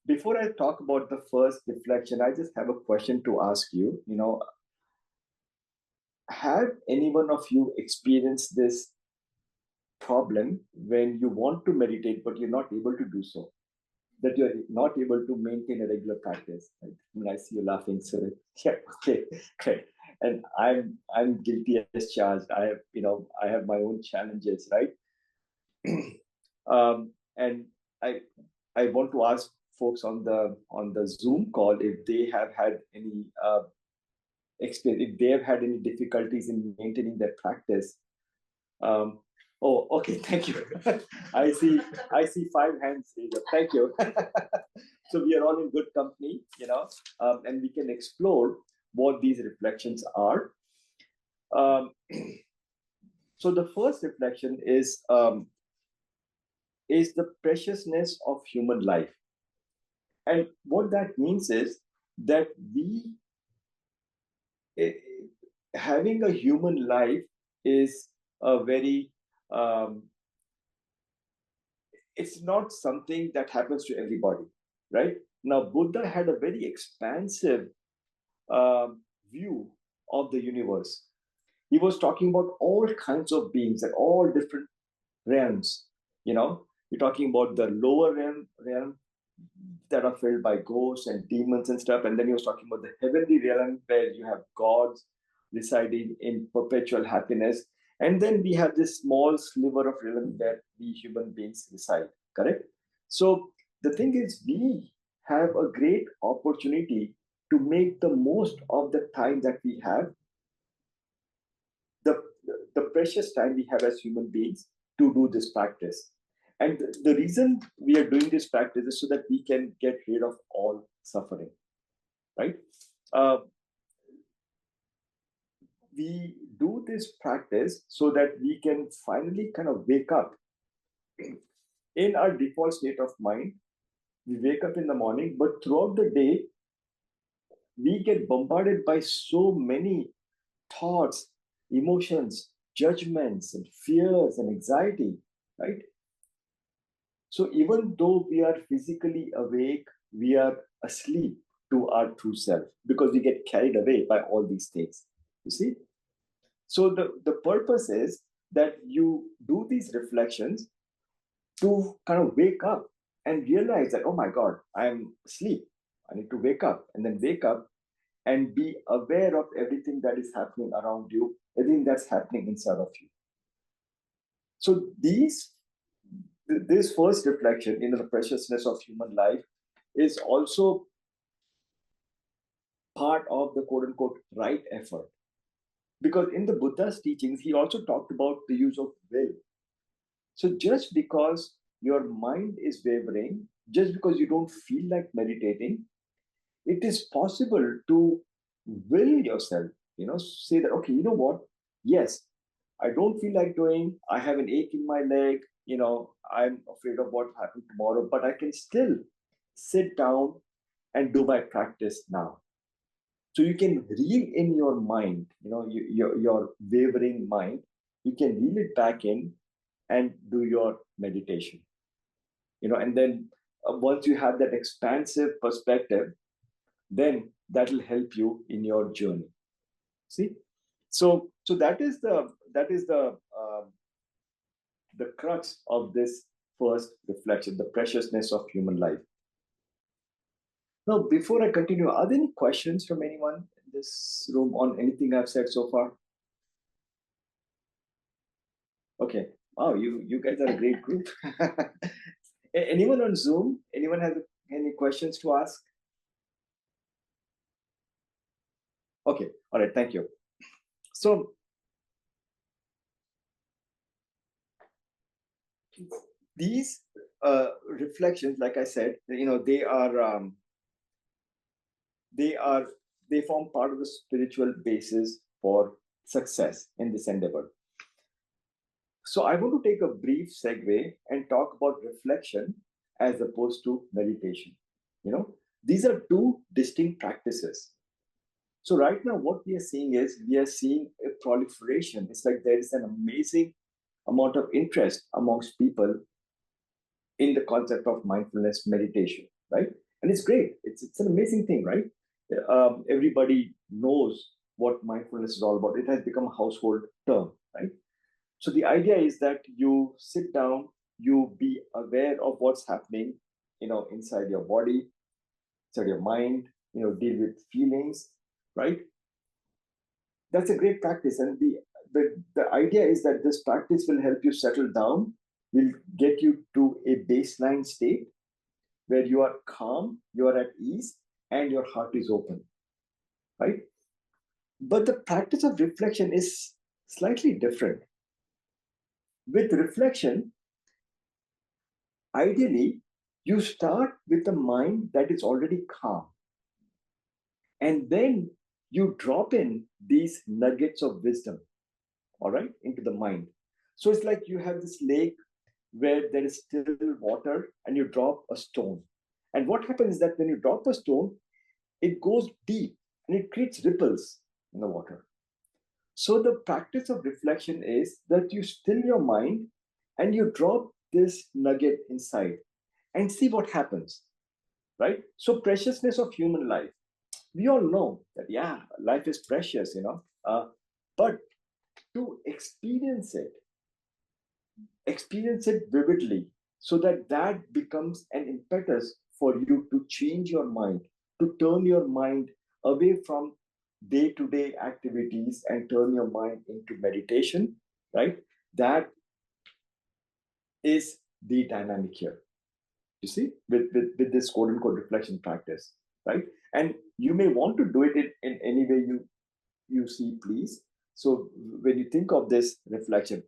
before I talk about the first reflection, I just have a question to ask you. Have any one of you experienced this problem when you want to meditate, but you're not able to do so? That you're not able to maintain a regular practice. Right? I mean, I see you laughing, so yeah, okay, great. And I'm guilty as charged. I have my own challenges, right? And I want to ask folks on the Zoom call if they have had any experience, if they have had any difficulties in maintaining their practice. Oh, okay, thank you. I see 5 hands raised up. Thank you. So we are all in good company, and we can explore what these reflections are. So the first reflection is the preciousness of human life. And what that means is that having a human life is a very, it's not something that happens to everybody, right? Now, Buddha had a very expansive view of the universe. He was talking about all kinds of beings at all different realms. You're talking about the lower realm that are filled by ghosts and demons and stuff. And then he was talking about the heavenly realm where you have gods residing in perpetual happiness. And then we have this small sliver of realm where we human beings reside, correct? So the thing is, we have a great opportunity to make the most of the time that we have, the precious time we have as human beings to do this practice. And the reason we are doing this practice is so that we can get rid of all suffering, right? We do this practice so that we can finally kind of wake up in our default state of mind. We wake up in the morning, but throughout the day, we get bombarded by so many thoughts, emotions, judgments, and fears and anxiety, right? So even though we are physically awake, we are asleep to our true self because we get carried away by all these things. You see? So the purpose is that you do these reflections to kind of wake up and realize that, oh my God, I'm asleep. I need to wake up, and then wake up and be aware of everything that is happening around you, everything that's happening inside of you. So this first reflection in the preciousness of human life is also part of the quote unquote right effort. Because in the Buddha's teachings, he also talked about the use of will. So just because your mind is wavering, just because you don't feel like meditating, it is possible to will yourself, say that, okay, you know what? Yes, I don't feel like doing, I have an ache in my leg, I'm afraid of what will happen tomorrow, but I can still sit down and do my practice now. So you can reel in your mind, your wavering mind, you can reel it back in and do your meditation. And then once you have that expansive perspective, then that will help you in your journey. See, so that is the crux of this first reflection, the preciousness of human life. Now, before I continue, are there any questions from anyone in this room on anything I've said so far? Okay. Wow, you guys are a great group. Anyone on Zoom? Anyone have any questions to ask? Okay. All right. Thank you. So these reflections, like I said, they form part of the spiritual basis for success in this endeavor. So I want to take a brief segue and talk about reflection as opposed to meditation. You know, these are two distinct practices. So right now, what we are seeing is we are seeing a proliferation. It's like there is an amazing amount of interest amongst people in the concept of mindfulness meditation, right? And it's great. It's an amazing thing, right? Everybody knows what mindfulness is all about. It has become a household term, right? So the idea is that you sit down, you be aware of what's happening, inside your body, inside your mind, deal with feelings, right? That's a great practice. And the idea is that this practice will help you settle down, will get you to a baseline state where you are calm, you are at ease, and your heart is open, right? But the practice of reflection is slightly different. With reflection, ideally, you start with a mind that is already calm. And then you drop in these nuggets of wisdom, all right, into the mind. So it's like you have this lake where there is still water and you drop a stone. And what happens is that when you drop a stone, it goes deep and it creates ripples in the water. So the practice of reflection is that you still your mind and you drop this nugget inside and see what happens, right? So preciousness of human life. We all know that, yeah, life is precious, but to experience it vividly so that that becomes an impetus for you to change your mind, to turn your mind away from day-to-day activities and turn your mind into meditation, right? That is the dynamic here, you see, with this quote unquote reflection practice, right? And you may want to do it in any way you see, please. So when you think of this reflection,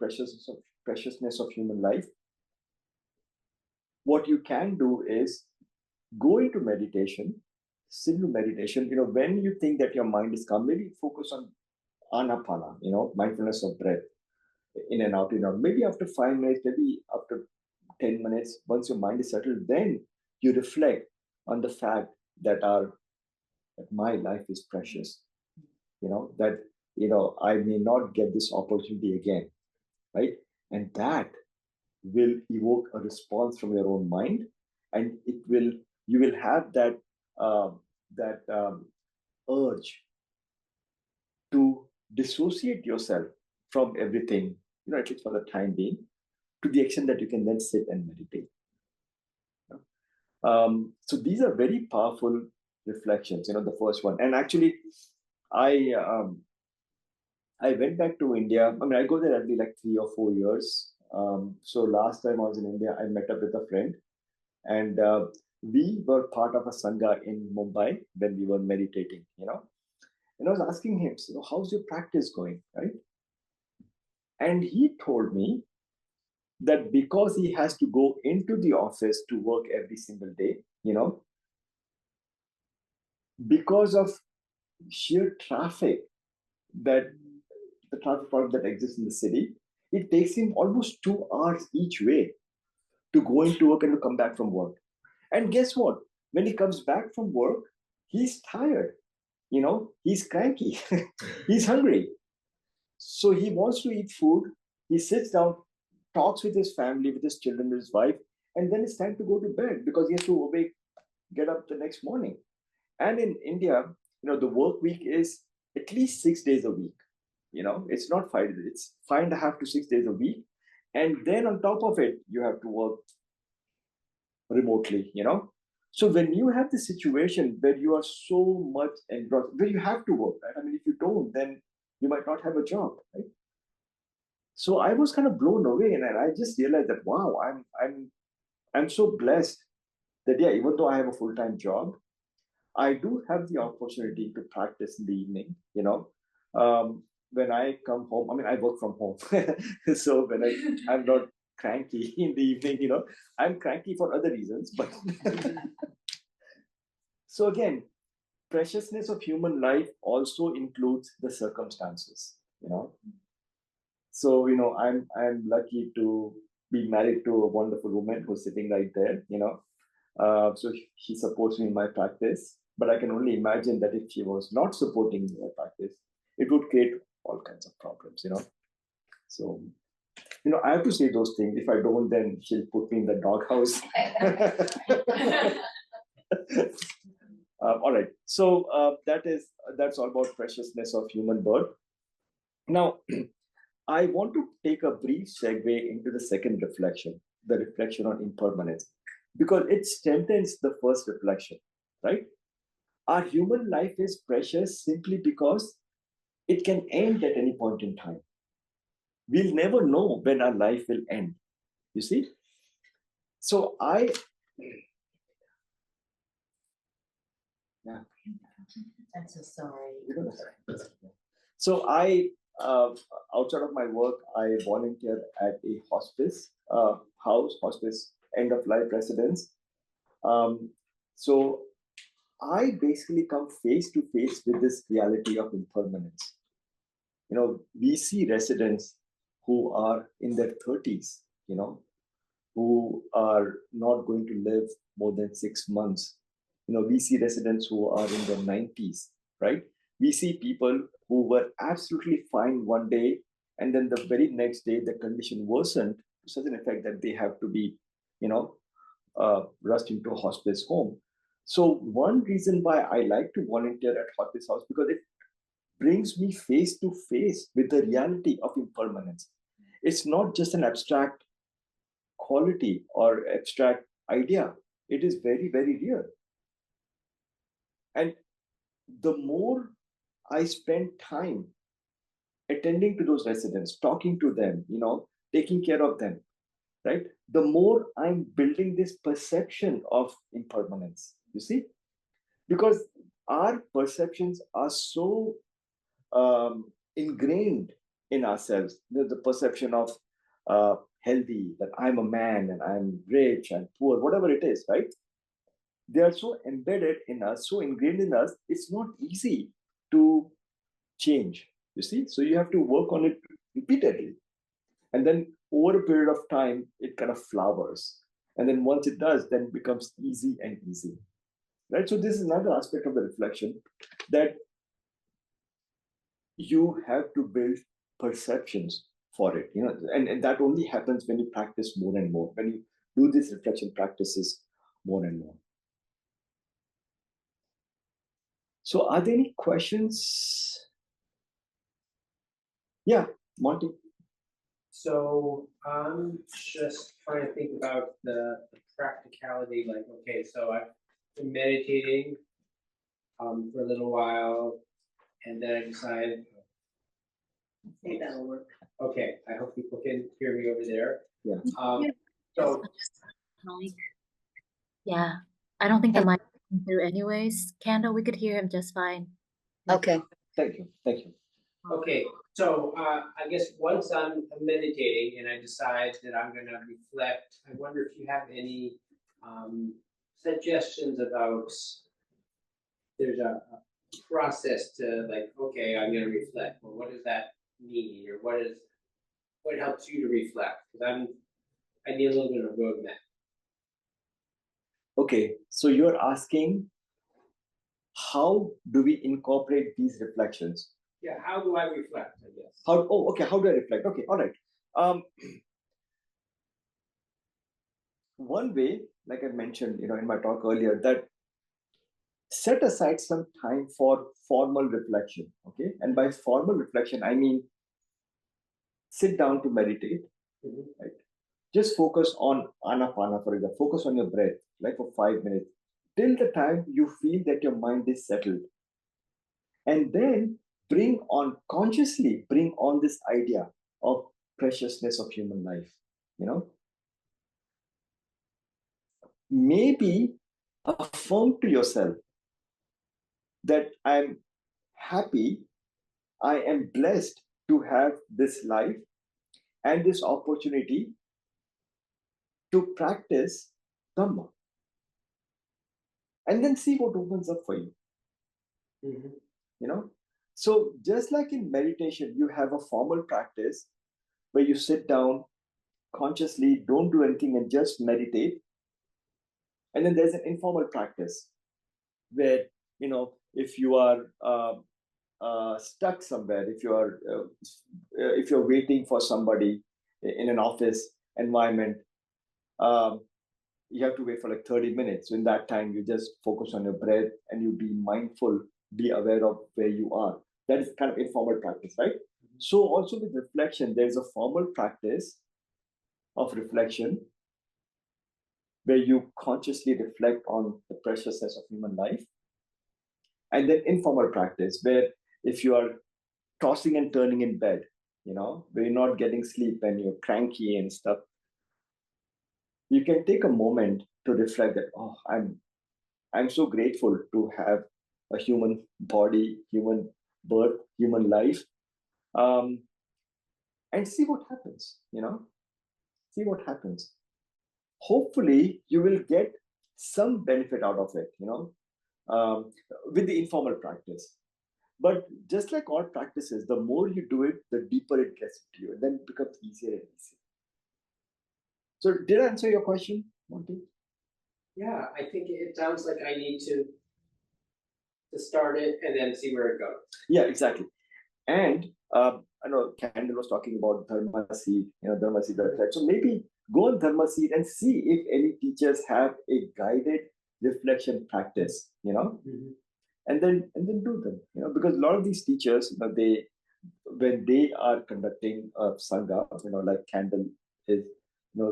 preciousness of human life, what you can do is go into meditation, simple meditation. When you think that your mind is calm, maybe focus on anapana, mindfulness of breath, in and out, maybe after 5 minutes, maybe after 10 minutes, once your mind is settled, then you reflect on the fact that my life is precious, that, I may not get this opportunity again, right? And that will evoke a response from your own mind, and you will have uh, that urge to dissociate yourself from everything, at least for the time being, to the extent that you can then sit and meditate. So these are very powerful reflections. The first one, and actually, I I went back to India. I mean, I go there every like 3 or 4 years. So last time I was in India, I met up with a friend, and we were part of a sangha in Mumbai when we were meditating. And I was asking him, so how's your practice going, right? And he told me that because he has to go into the office to work every single day, because of sheer traffic, that the traffic problem that exists in the city, it takes him almost 2 hours each way to go into work and to come back from work. And guess what? When he comes back from work, he's tired. He's cranky. He's hungry. So he wants to eat food. He sits down, talks with his family, with his children, with his wife, and then it's time to go to bed because he has to get up the next morning. And in India, the work week is at least 6 days a week. It's not 5 days, it's 5.5 to 6 days a week. And then on top of it, you have to work remotely. So when you have the situation where you are so much engrossed, where you have to work, right? I mean, if you don't, then you might not have a job, right? So I was kind of blown away, and I just realized that, wow, I'm so blessed that, yeah, even though I have a full-time job, I do have the opportunity to practice in the evening. When I come home, I mean, I work from home. So when I'm not cranky in the evening, I'm cranky for other reasons. But so again, preciousness of human life also includes the circumstances. So, I'm lucky to be married to a wonderful woman who's sitting right there, so she supports me in my practice, but I can only imagine that if she was not supporting my practice, it would create all kinds of problems. So, I have to say those things. If I don't, then she'll put me in the doghouse. All right. So that's all about preciousness of human birth. Now, I want to take a brief segue into the second reflection, the reflection on impermanence, because it strengthens the first reflection, right? Our human life is precious simply because it can end at any point in time. We'll never know when our life will end, you see? So yeah. I'm so sorry. So outside of my work, I volunteer at a hospice, hospice, end of life residence. So I basically come face to face with this reality of impermanence. We see residents who are in their 30s, who are not going to live more than 6 months. We see residents who are in their 90s, right? We see people who were absolutely fine one day, and then the very next day, the condition worsened to such an effect that they have to be, rushed into a hospice home. So one reason why I like to volunteer at hospice house, because it brings me face to face with the reality of impermanence. It's not just an abstract quality or abstract idea. It is very, very real. And the more I spend time attending to those residents, talking to them, taking care of them, right? The more I'm building this perception of impermanence, you see? Because our perceptions are so ingrained in ourselves. The perception of healthy, that I'm a man and I'm rich and poor, whatever it is, right? They are so embedded in us, so ingrained in us, it's not easy to change, you see? So you have to work on it repeatedly. And then over a period of time, it kind of flowers. And then once it does, then it becomes easy and easy, right? So this is another aspect of the reflection, that you have to build perceptions for it, and that only happens when you practice more and more, when you do these reflection practices more and more. So are there any questions? Yeah, Monty. So I'm just trying to think about the practicality. Like, okay, so I've been meditating for a little while, and then I decided, I think that'll work. okay, I hope people can hear me over there. Yeah. So Mic. Yeah, I don't think the mic came through anyways. Candle, we could hear him just fine. Okay. Thank you. okay, so I guess once I'm meditating and I decide that I'm going to reflect, I wonder if you have any suggestions about there's a process to, like, okay, I'm going to reflect. Well, what does that mean, or what helps you to reflect? Because I need a little bit of a roadmap. Okay, so you're asking, how do we incorporate these reflections? Yeah, how do I reflect, I guess? How do I reflect? Okay, all right. One way, like I mentioned, in my talk earlier, that set aside some time for formal reflection. Okay, and by formal reflection, I mean sit down to meditate. Right? Just focus on anapana, for example. Focus on your breath, like for 5 minutes, till the time you feel that your mind is settled. And then consciously bring on this idea of preciousness of human life. Maybe affirm to yourself that I'm happy, I am blessed to have this life and this opportunity to practice Dhamma. And then see what opens up for you. So just like in meditation, you have a formal practice, where you sit down consciously, don't do anything and just meditate. And then there's an informal practice where, if you are stuck somewhere, if you're waiting for somebody in an office environment, you have to wait for like 30 minutes. So in that time, you just focus on your breath and you be mindful, be aware of where you are. That is kind of informal practice, right? So also with reflection, there's a formal practice of reflection where you consciously reflect on the preciousness of human life. And then informal practice where if you are tossing and turning in bed, where you're not getting sleep and you're cranky and stuff, you can take a moment to reflect that, oh, I'm so grateful to have a human body, human birth, human life, and see what happens, see what happens. Hopefully, you will get some benefit out of it, with the informal practice. But just like all practices, the more you do it, the deeper it gets into you, and then it becomes easier and easier. So did I answer your question, Monty? Yeah, I think it sounds like I need to start it and then see where it goes. Yeah, exactly. And I know Candle was talking about Dharma Seed, Dharma Seed website. So maybe go on Dharma Seed and see if any teachers have a guided reflection practice, and then do them, because a lot of these teachers, when they are conducting a sangha, like Candle is,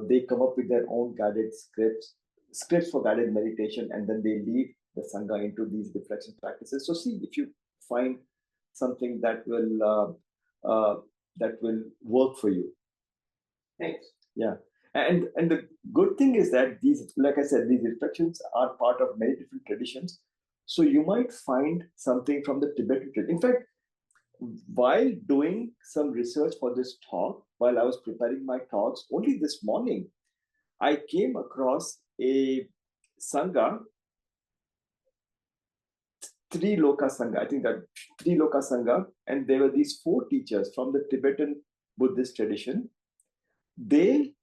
they come up with their own guided scripts for guided meditation, and then they lead the sangha into these reflection practices. So see if you find something that will work for you. Thanks. Yeah. And the good thing is that these, like I said, these reflections are part of many different traditions. So you might find something from the Tibetan tradition. In fact, while doing some research for this talk, while I was preparing my talks, only this morning, I came across a Sangha, Triloka Sangha. I think that Triloka Sangha, and there were these 4 teachers from the Tibetan Buddhist tradition. They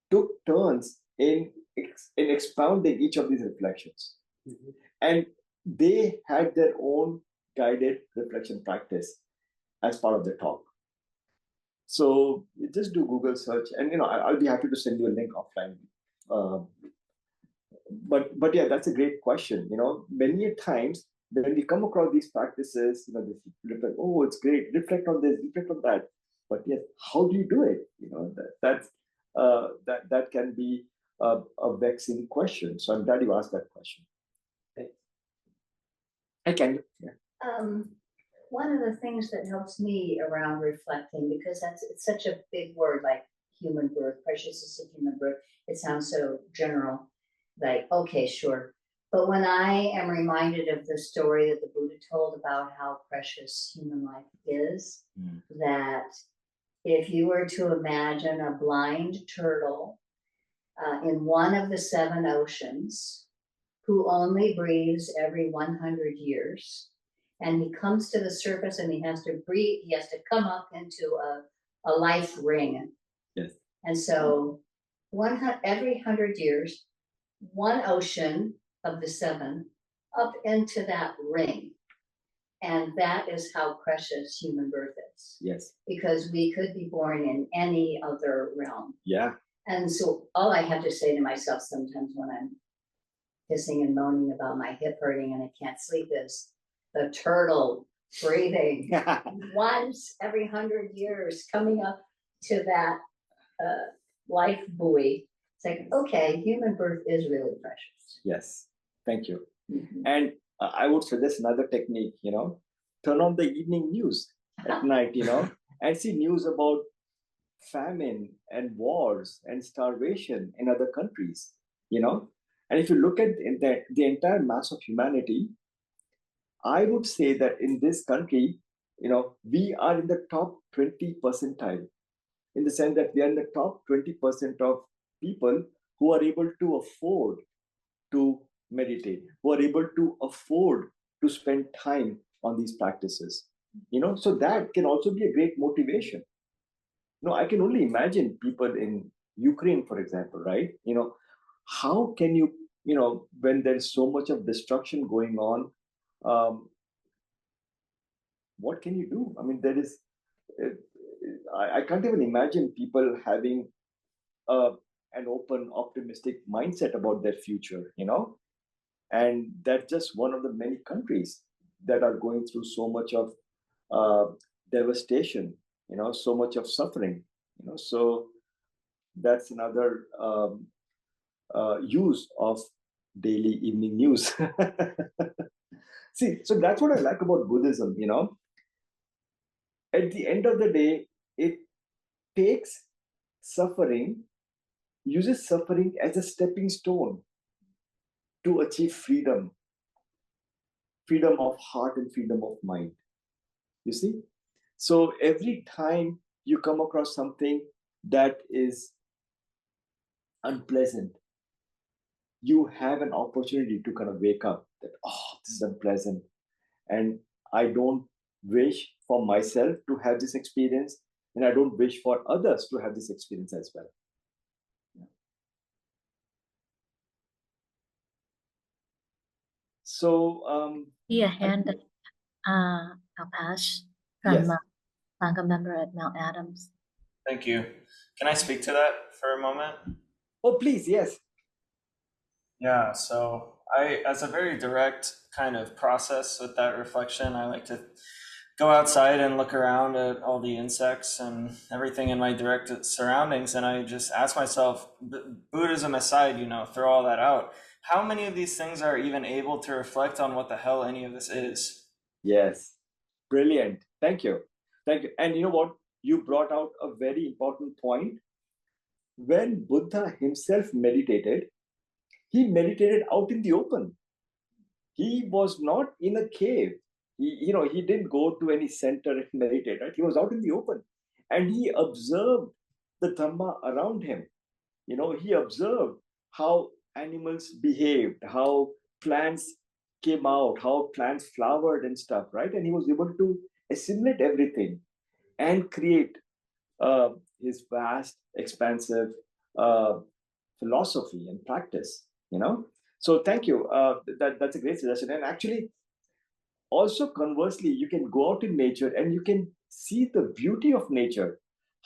took turns in expounding each of these reflections. Mm-hmm. And they had their own guided reflection practice as part of the talk. So you just do Google search, and I'll be happy to send you a link offline. But yeah, that's a great question. Many a times when we come across these practices, they reflect, oh, it's great, reflect on this, reflect on that. But yes, how do you do it? That can be a vexing question. So I'm glad you asked that question. Thanks. I can. Yeah. One of the things that helps me around reflecting, because it's such a big word, like human birth, preciousness of human birth. It sounds so general, like, okay, sure. But when I am reminded of the story that the Buddha told about how precious human life is, that if you were to imagine a blind turtle in one of the 7 oceans, who only breathes every 100 years, and he comes to the surface and he has to breathe, he has to come up into a life ring. Yes. And so every 100 years, one ocean of the 7 up into that ring. And that is how precious human birth is. Yes. Because we could be born in any other realm. Yeah. And so all I have to say to myself sometimes when I'm pissing and moaning about my hip hurting and I can't sleep is the turtle breathing once every 100 years, coming up to that life buoy. It's like, okay, human birth is really precious. Yes, thank you. Mm-hmm. And I would suggest another technique, turn on the evening news at night, and see news about famine and wars and starvation in other countries, And if you look at the entire mass of humanity, I would say that in this country, we are in the top 20 percentile, in the sense that we are in the top 20% of people who are able to afford to meditate, who are able to afford to spend time on these practices. So that can also be a great motivation. No, I can only imagine people in Ukraine, for example, right? How can you, when there's so much of destruction going on, um, what can you do? I mean, there is, uh, I can't even imagine people having uh, an open, optimistic mindset about their future. And that's just one of the many countries that are going through so much of uh, devastation, so much of suffering. So that's another use of daily evening news. See, so that's what I like about Buddhism. At the end of the day, it takes suffering, uses suffering as a stepping stone to achieve freedom of heart and freedom of mind. You see? So every time you come across something that is unpleasant, you have an opportunity to kind of wake up that, oh, this is unpleasant. And I don't wish for myself to have this experience, and I don't wish for others to have this experience as well. So, Yeah, hand Alpesh yes. from Sangha member at Mount Adams. Thank you. Can I speak to that for a moment? Oh, please, yes. Yeah, so as a very direct kind of process with that reflection, I like to go outside and look around at all the insects and everything in my direct surroundings, and I just ask myself, Buddhism aside, throw all that out. How many of these things are even able to reflect on what the hell any of this is? Yes. Brilliant. Thank you. Thank you. And you know what? You brought out a very important point. When Buddha himself meditated, he meditated out in the open. He was not in a cave. He didn't go to any center and meditate, right? He was out in the open, and he observed the Dhamma around him. He observed how animals behaved, how plants came out, how plants flowered and stuff, right? And he was able to assimilate everything and create uh, his vast, expansive uh, philosophy and practice. So thank you. That's a great suggestion. And actually, also conversely, you can go out in nature and you can see the beauty of nature,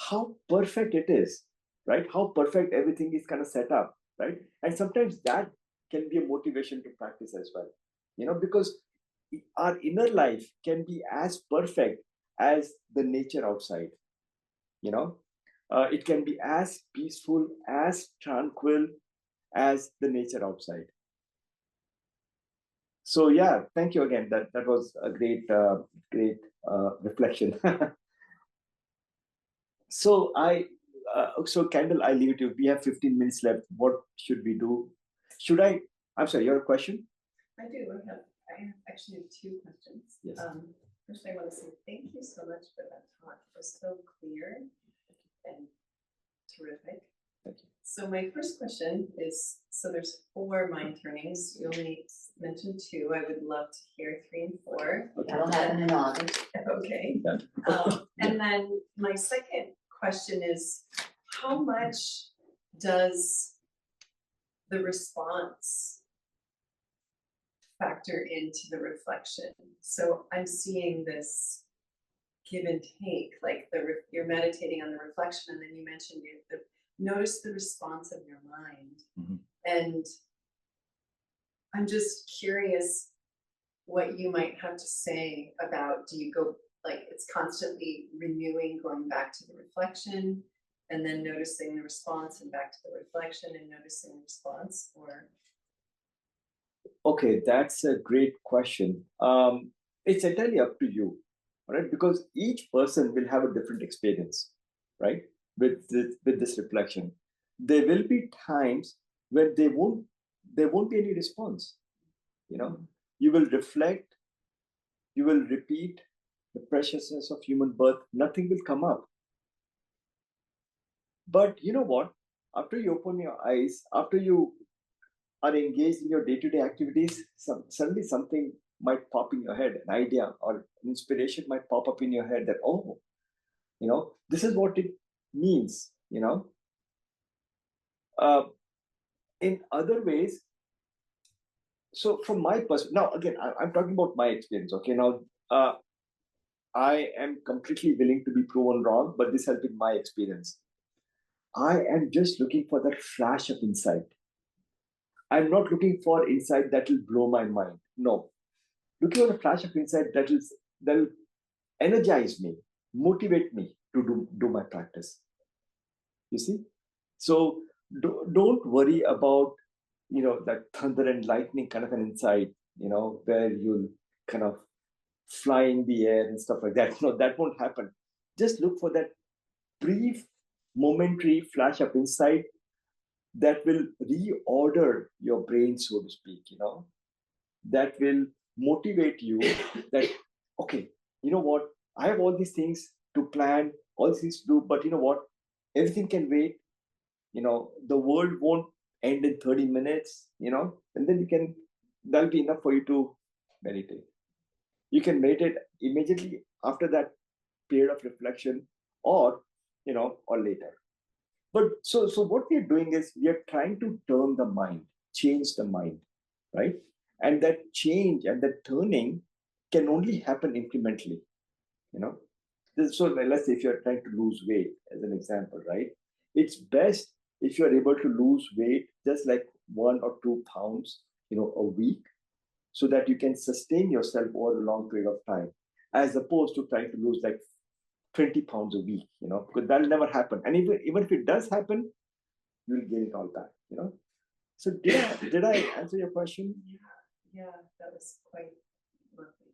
how perfect it is, right? How perfect everything is kind of set up, right? And sometimes that can be a motivation to practice as well, because our inner life can be as perfect as the nature outside. you know it can be as peaceful, as tranquil as the nature outside. So yeah, thank you again. That was a great reflection. So Kendall, I leave it to you. We have 15 minutes left. What should we do? I'm sorry, your question? I do. I actually have two questions. Yes. First, I want to say thank you so much for that talk. It was so clear and terrific. Thank you. So my first question is, so there's 4 mind turnings. You only mentioned 2. I would love to hear 3 and 4. That'll happen in August. Okay. Yeah. And then my second question is, how much does the response factor into the reflection? So I'm seeing this give and take, like you're meditating on the reflection, and then you mentioned notice the response of your mind. Mhm. And I'm just curious what you might have to say about, do you go, like, it's constantly renewing, going back to the reflection and then noticing the response and back to the reflection and noticing the response, or? Okay, that's a great question. It's entirely up to you, right? Because each person will have a different experience, right? With this reflection, there will be times when there won't be any response. You will reflect, you will repeat the preciousness of human birth. Nothing will come up. But you know what? After you open your eyes, after you are engaged in your day-to-day activities, suddenly something might pop in your head, an idea or an inspiration might pop up in your head that, oh, this is what it means, in other ways. So from my perspective, now again, I'm talking about my experience. Okay, now I am completely willing to be proven wrong, but this has been my experience. I am just looking for that flash of insight. I'm not looking for insight that will blow my mind. No, looking for a flash of insight that will energize me, motivate me to do my practice. You see, so don't worry about that thunder and lightning kind of an insight. Where you'll kind of fly in the air and stuff like that. No, that won't happen. Just look for that brief, momentary flash of insight that will reorder your brain, so to speak. That will motivate you that, okay, you know what? I have all these things to plan, all these things to do, but you know what? Everything can wait. The world won't end in 30 minutes, and then that'll be enough for you to meditate. You can meditate immediately after that period of reflection, or or later. But so what we are doing is we are trying to turn the mind, change the mind, right? And that change and that turning can only happen incrementally. So let's say if you're trying to lose weight, as an example, right? It's best if you're able to lose weight just like 1 or 2 pounds, a week, so that you can sustain yourself over a long period of time, as opposed to trying to lose like 20 pounds a week, because that'll never happen. And even if it does happen, you'll gain it all back. So did I answer your question? Yeah, that was quite lovely.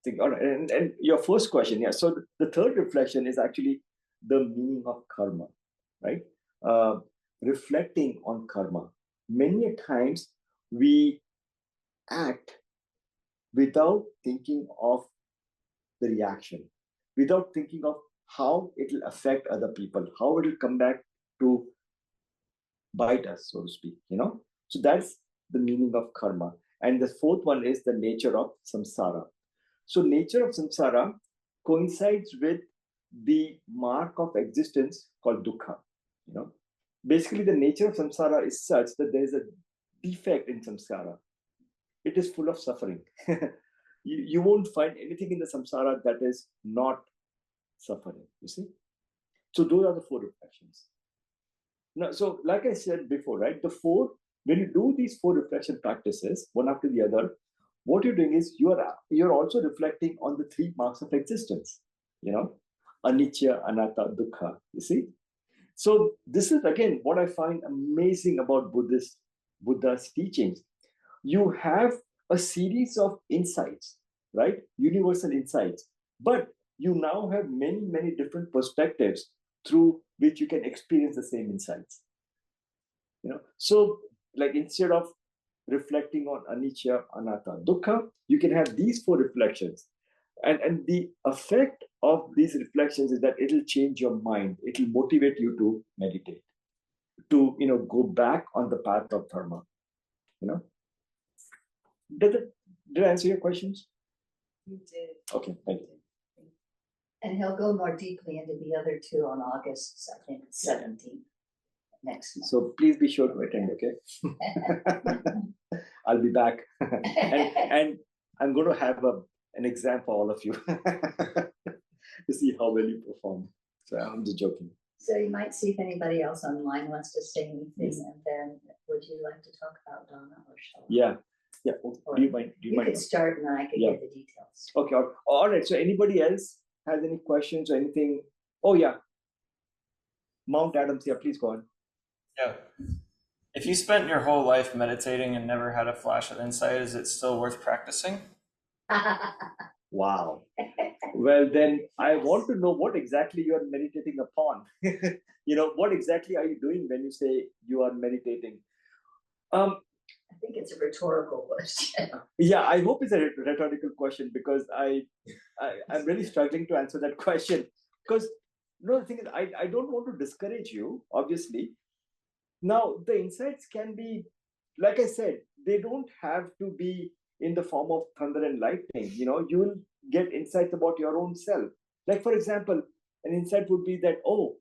Thank you. All right. And your first question, yeah. So the third reflection is actually the meaning of karma, right? Reflecting on karma. Many a times we act without thinking of the reaction, without thinking of how it will affect other people, how it will come back to bite us, so to speak. So that's the meaning of karma. And the fourth one is the nature of samsara. So nature of samsara coincides with the mark of existence called dukkha. Basically the nature of samsara is such that there is a defect in samsara. It is full of suffering. You won't find anything in the samsara that is not suffering, you see. So those are the four reflections. Now, so like I said before, right, when you do these four reflection practices one after the other, what you're doing is you're also reflecting on the three marks of existence, anicca, anatta, dukkha, you see. So this is again what I find amazing about Buddha's teachings. You have a series of insights, right? Universal insights, but you now have many, many different perspectives through which you can experience the same insights. So like instead of reflecting on anicca, anatta, dukkha, you can have these four reflections. And the effect of these reflections is that it'll change your mind. It'll motivate you to meditate, to go back on the path of dharma. Did I answer your questions? You did. Okay, thank you. And he'll go more deeply into the other two on August, I think, 17th, next month. So please be sure to attend, okay? I'll be back. and I'm going to have an exam for all of you to see how well you perform. So I'm just joking. So you might see if anybody else online wants to say anything, Yes. and then would you like to talk about Donna or shall I? Yeah. Or Do you mind? You could start and then I could Yeah. give the details. Okay. All right. So anybody else has any questions or anything? Oh yeah. Mount Adams. Yeah. Please go on. Yeah. If you spent your whole life meditating and never had a flash of insight, is it still worth practicing? Wow. Well, then I want to know what exactly you are meditating upon. What exactly are you doing when you say you are meditating? I think it's a rhetorical question. Yeah, I hope it's a rhetorical question, because I'm really struggling to answer that question. Because the thing is, I don't want to discourage you, obviously. Now, the insights can be, like I said, they don't have to be in the form of thunder and lightning. You'll get insights about your own self. Like, for example, an insight would be that, oh,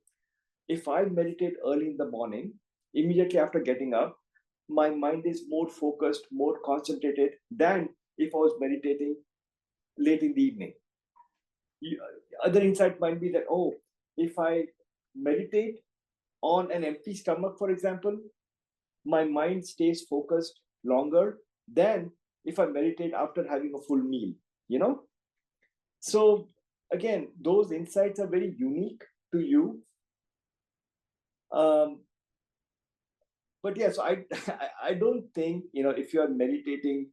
if I meditate early in the morning, immediately after getting up, my mind is more focused, more concentrated than if I was meditating late in the evening. Other insight might be that, oh, if I meditate on an empty stomach, for example, my mind stays focused longer than if I meditate after having a full meal, you know? So again, those insights are very unique to you. But yeah, so I don't think, if you are meditating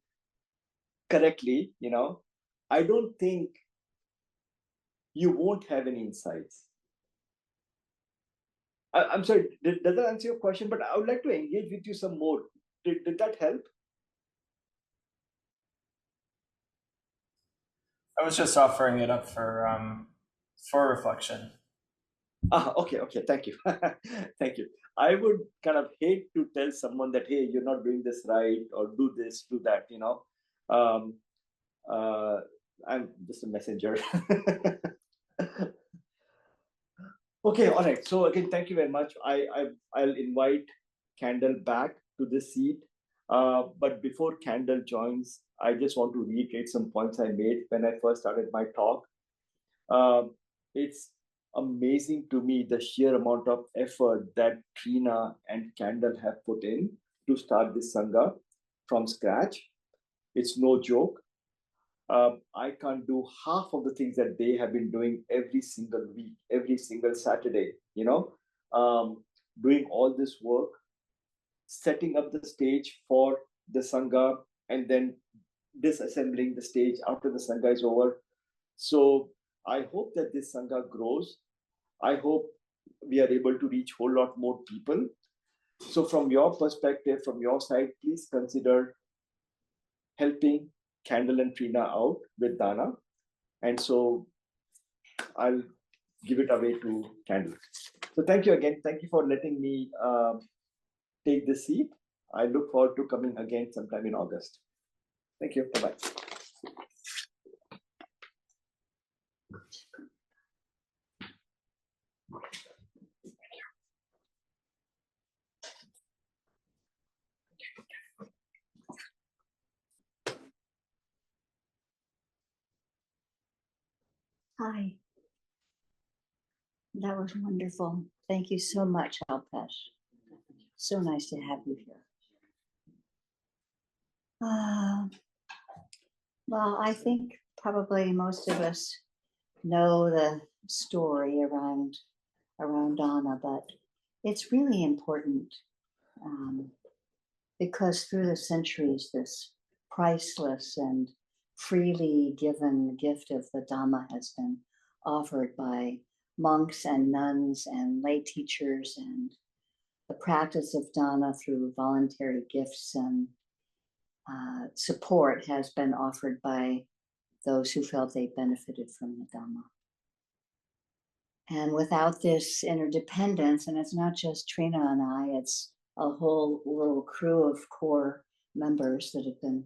correctly, I don't think you won't have any insights. I'm sorry, does that answer your question? But I would like to engage with you some more. Did that help? I was just offering it up for reflection. Okay, thank you. Thank you. I would kind of hate to tell someone that, hey, you're not doing this right, or do this, do that, I'm just a messenger. Okay, all right. So again, thank you very much. I'll invite Candle back to the seat. But before Candle joins, I just want to reiterate some points I made when I first started my talk. It's amazing to me the sheer amount of effort that Trina and Candle have put in to start this Sangha from scratch. It's no joke. I can't do half of the things that they have been doing every single week, every single Saturday, doing all this work, setting up the stage for the Sangha, and then disassembling the stage after the Sangha is over. So I hope that this Sangha grows. I hope we are able to reach a whole lot more people. So from your perspective, from your side, please consider helping Candle and Trina out with Dana. And so I'll give it away to Candle. So thank you again. Thank you for letting me take the seat. I look forward to coming again sometime in August. Thank you. Bye-bye. Hi. That was wonderful. Thank you so much, Alpesh. So nice to have you here. Well, I think probably most of us know the story around Donna, but it's really important because through the centuries, this priceless and freely given gift of the Dhamma has been offered by monks and nuns and lay teachers, and the practice of dana through voluntary gifts and support has been offered by those who felt they benefited from the Dhamma. And without this interdependence, and it's not just Trina and I, it's a whole little crew of core members that have been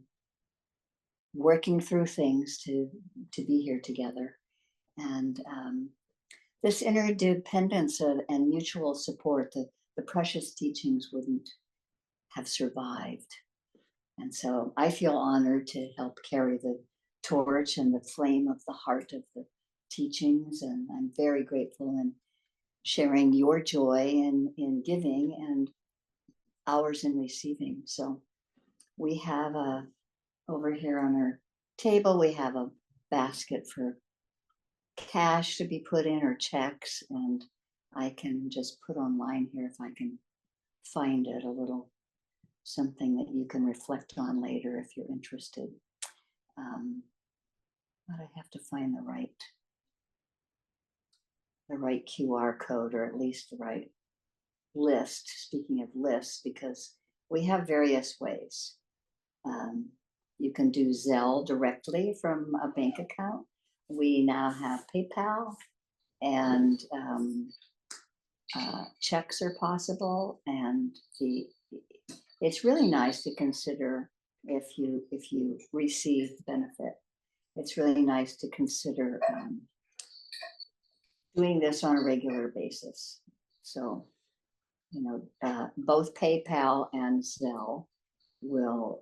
working through things to be here together. And this interdependence and mutual support, the precious teachings wouldn't have survived. And so I feel honored to help carry the torch and the flame of the heart of the teachings. And I'm very grateful in sharing your joy in giving and ours in receiving. So we have over here on our table, we have a basket for cash to be put in or checks. And I can just put online here if I can find it, a little something that you can reflect on later if you're interested. But I have to find the right QR code, or at least the right list. Speaking of lists, because we have various ways. You can do Zelle directly from a bank account. We now have PayPal, and checks are possible. And it's really nice to consider if you receive benefit. It's really nice to consider doing this on a regular basis. So, both PayPal and Zelle will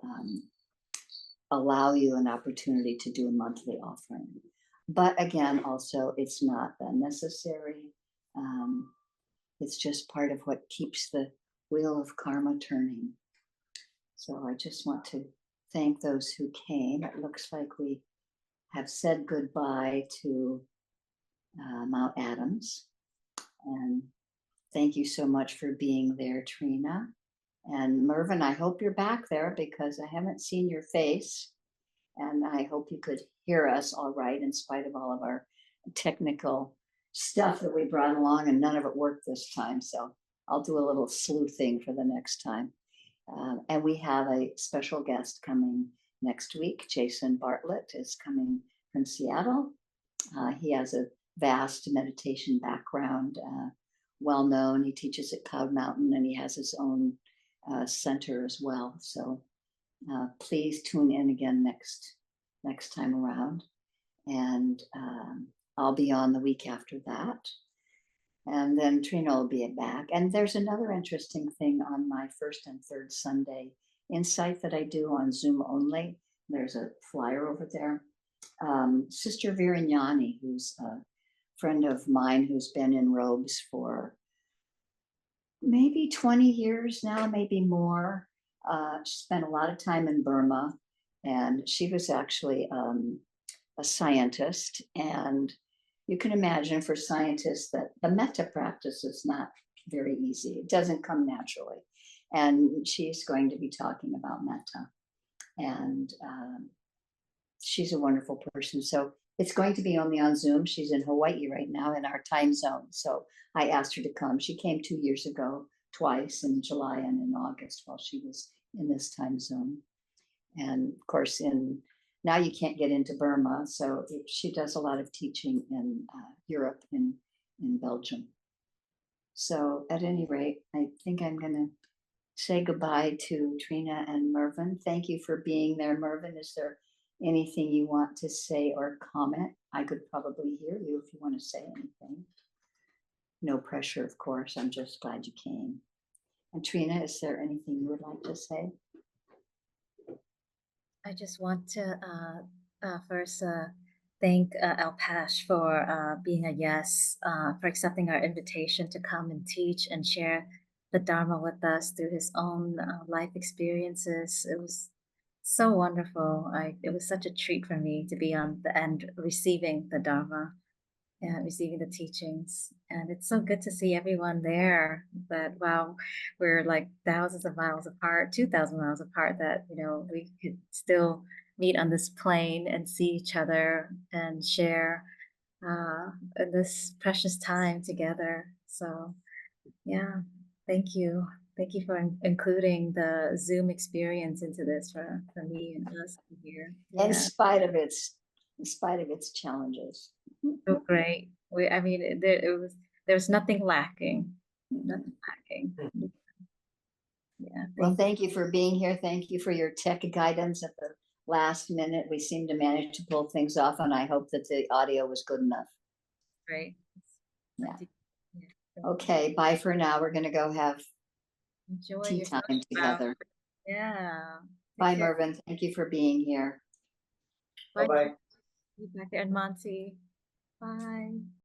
allow you an opportunity to do a monthly offering. But again, also, it's not necessary. It's just part of what keeps the wheel of karma turning. So I just want to thank those who came. It looks like we have said goodbye to Mount Adams. And thank you so much for being there, Trina. And Mervyn, I hope you're back there because I haven't seen your face. And I hope you could hear us all right in spite of all of our technical stuff that we brought along, and none of it worked this time. So I'll do a little sleuthing for the next time. And we have a special guest coming next week. Jason Bartlett is coming from Seattle. He has a vast meditation background, well known. He teaches at Cloud Mountain, and he has his own center as well. So please tune in again next time around. And I'll be on the week after that. And then Trina will be back. And there's another interesting thing on my first and third Sunday insight that I do on Zoom only. There's a flyer over there. Sister Virignani, who's a friend of mine who's been in robes for maybe 20 years now, maybe more. She spent a lot of time in Burma, and she was actually a scientist. And you can imagine for scientists that the metta practice is not very easy. It doesn't come naturally. And she's going to be talking about metta. And she's a wonderful person. So it's going to be only on Zoom. She's in Hawaii right now in our time zone. So I asked her to come. She came 2 years ago, twice in July and in August while she was in this time zone. And of course, now you can't get into Burma. So she does a lot of teaching in Europe, in Belgium. So at any rate, I think I'm going to say goodbye to Trina and Mervyn. Thank you for being there. Mervyn, is there anything you want to say or comment? I could probably hear you if you want to say anything. No pressure, of course. I'm just glad you came. And Trina, is there anything you would like to say? I just want to first thank Alpesh for being a yes, for accepting our invitation to come and teach and share the Dharma with us through his own life experiences. It was so wonderful. It was such a treat for me to be on the end receiving the Dharma and receiving the teachings. And it's so good to see everyone there. But wow, we're like thousands of miles apart, 2,000 miles apart, that, we could still meet on this plane and see each other and share this precious time together. So yeah, thank you. Thank you for including the Zoom experience into this for me and us here. In spite of its challenges. So great. There was nothing lacking. Nothing lacking. Yeah. Well, thank you for being here. Thank you for your tech guidance at the last minute. We seemed to manage to pull things off, and I hope that the audio was good enough. Great. Yeah. Okay, bye for now. We're going to go have Enjoy tea your time together. Yeah. Bye, Mervyn. Thank you for being here. Bye-bye. Back there, and Monty. Bye.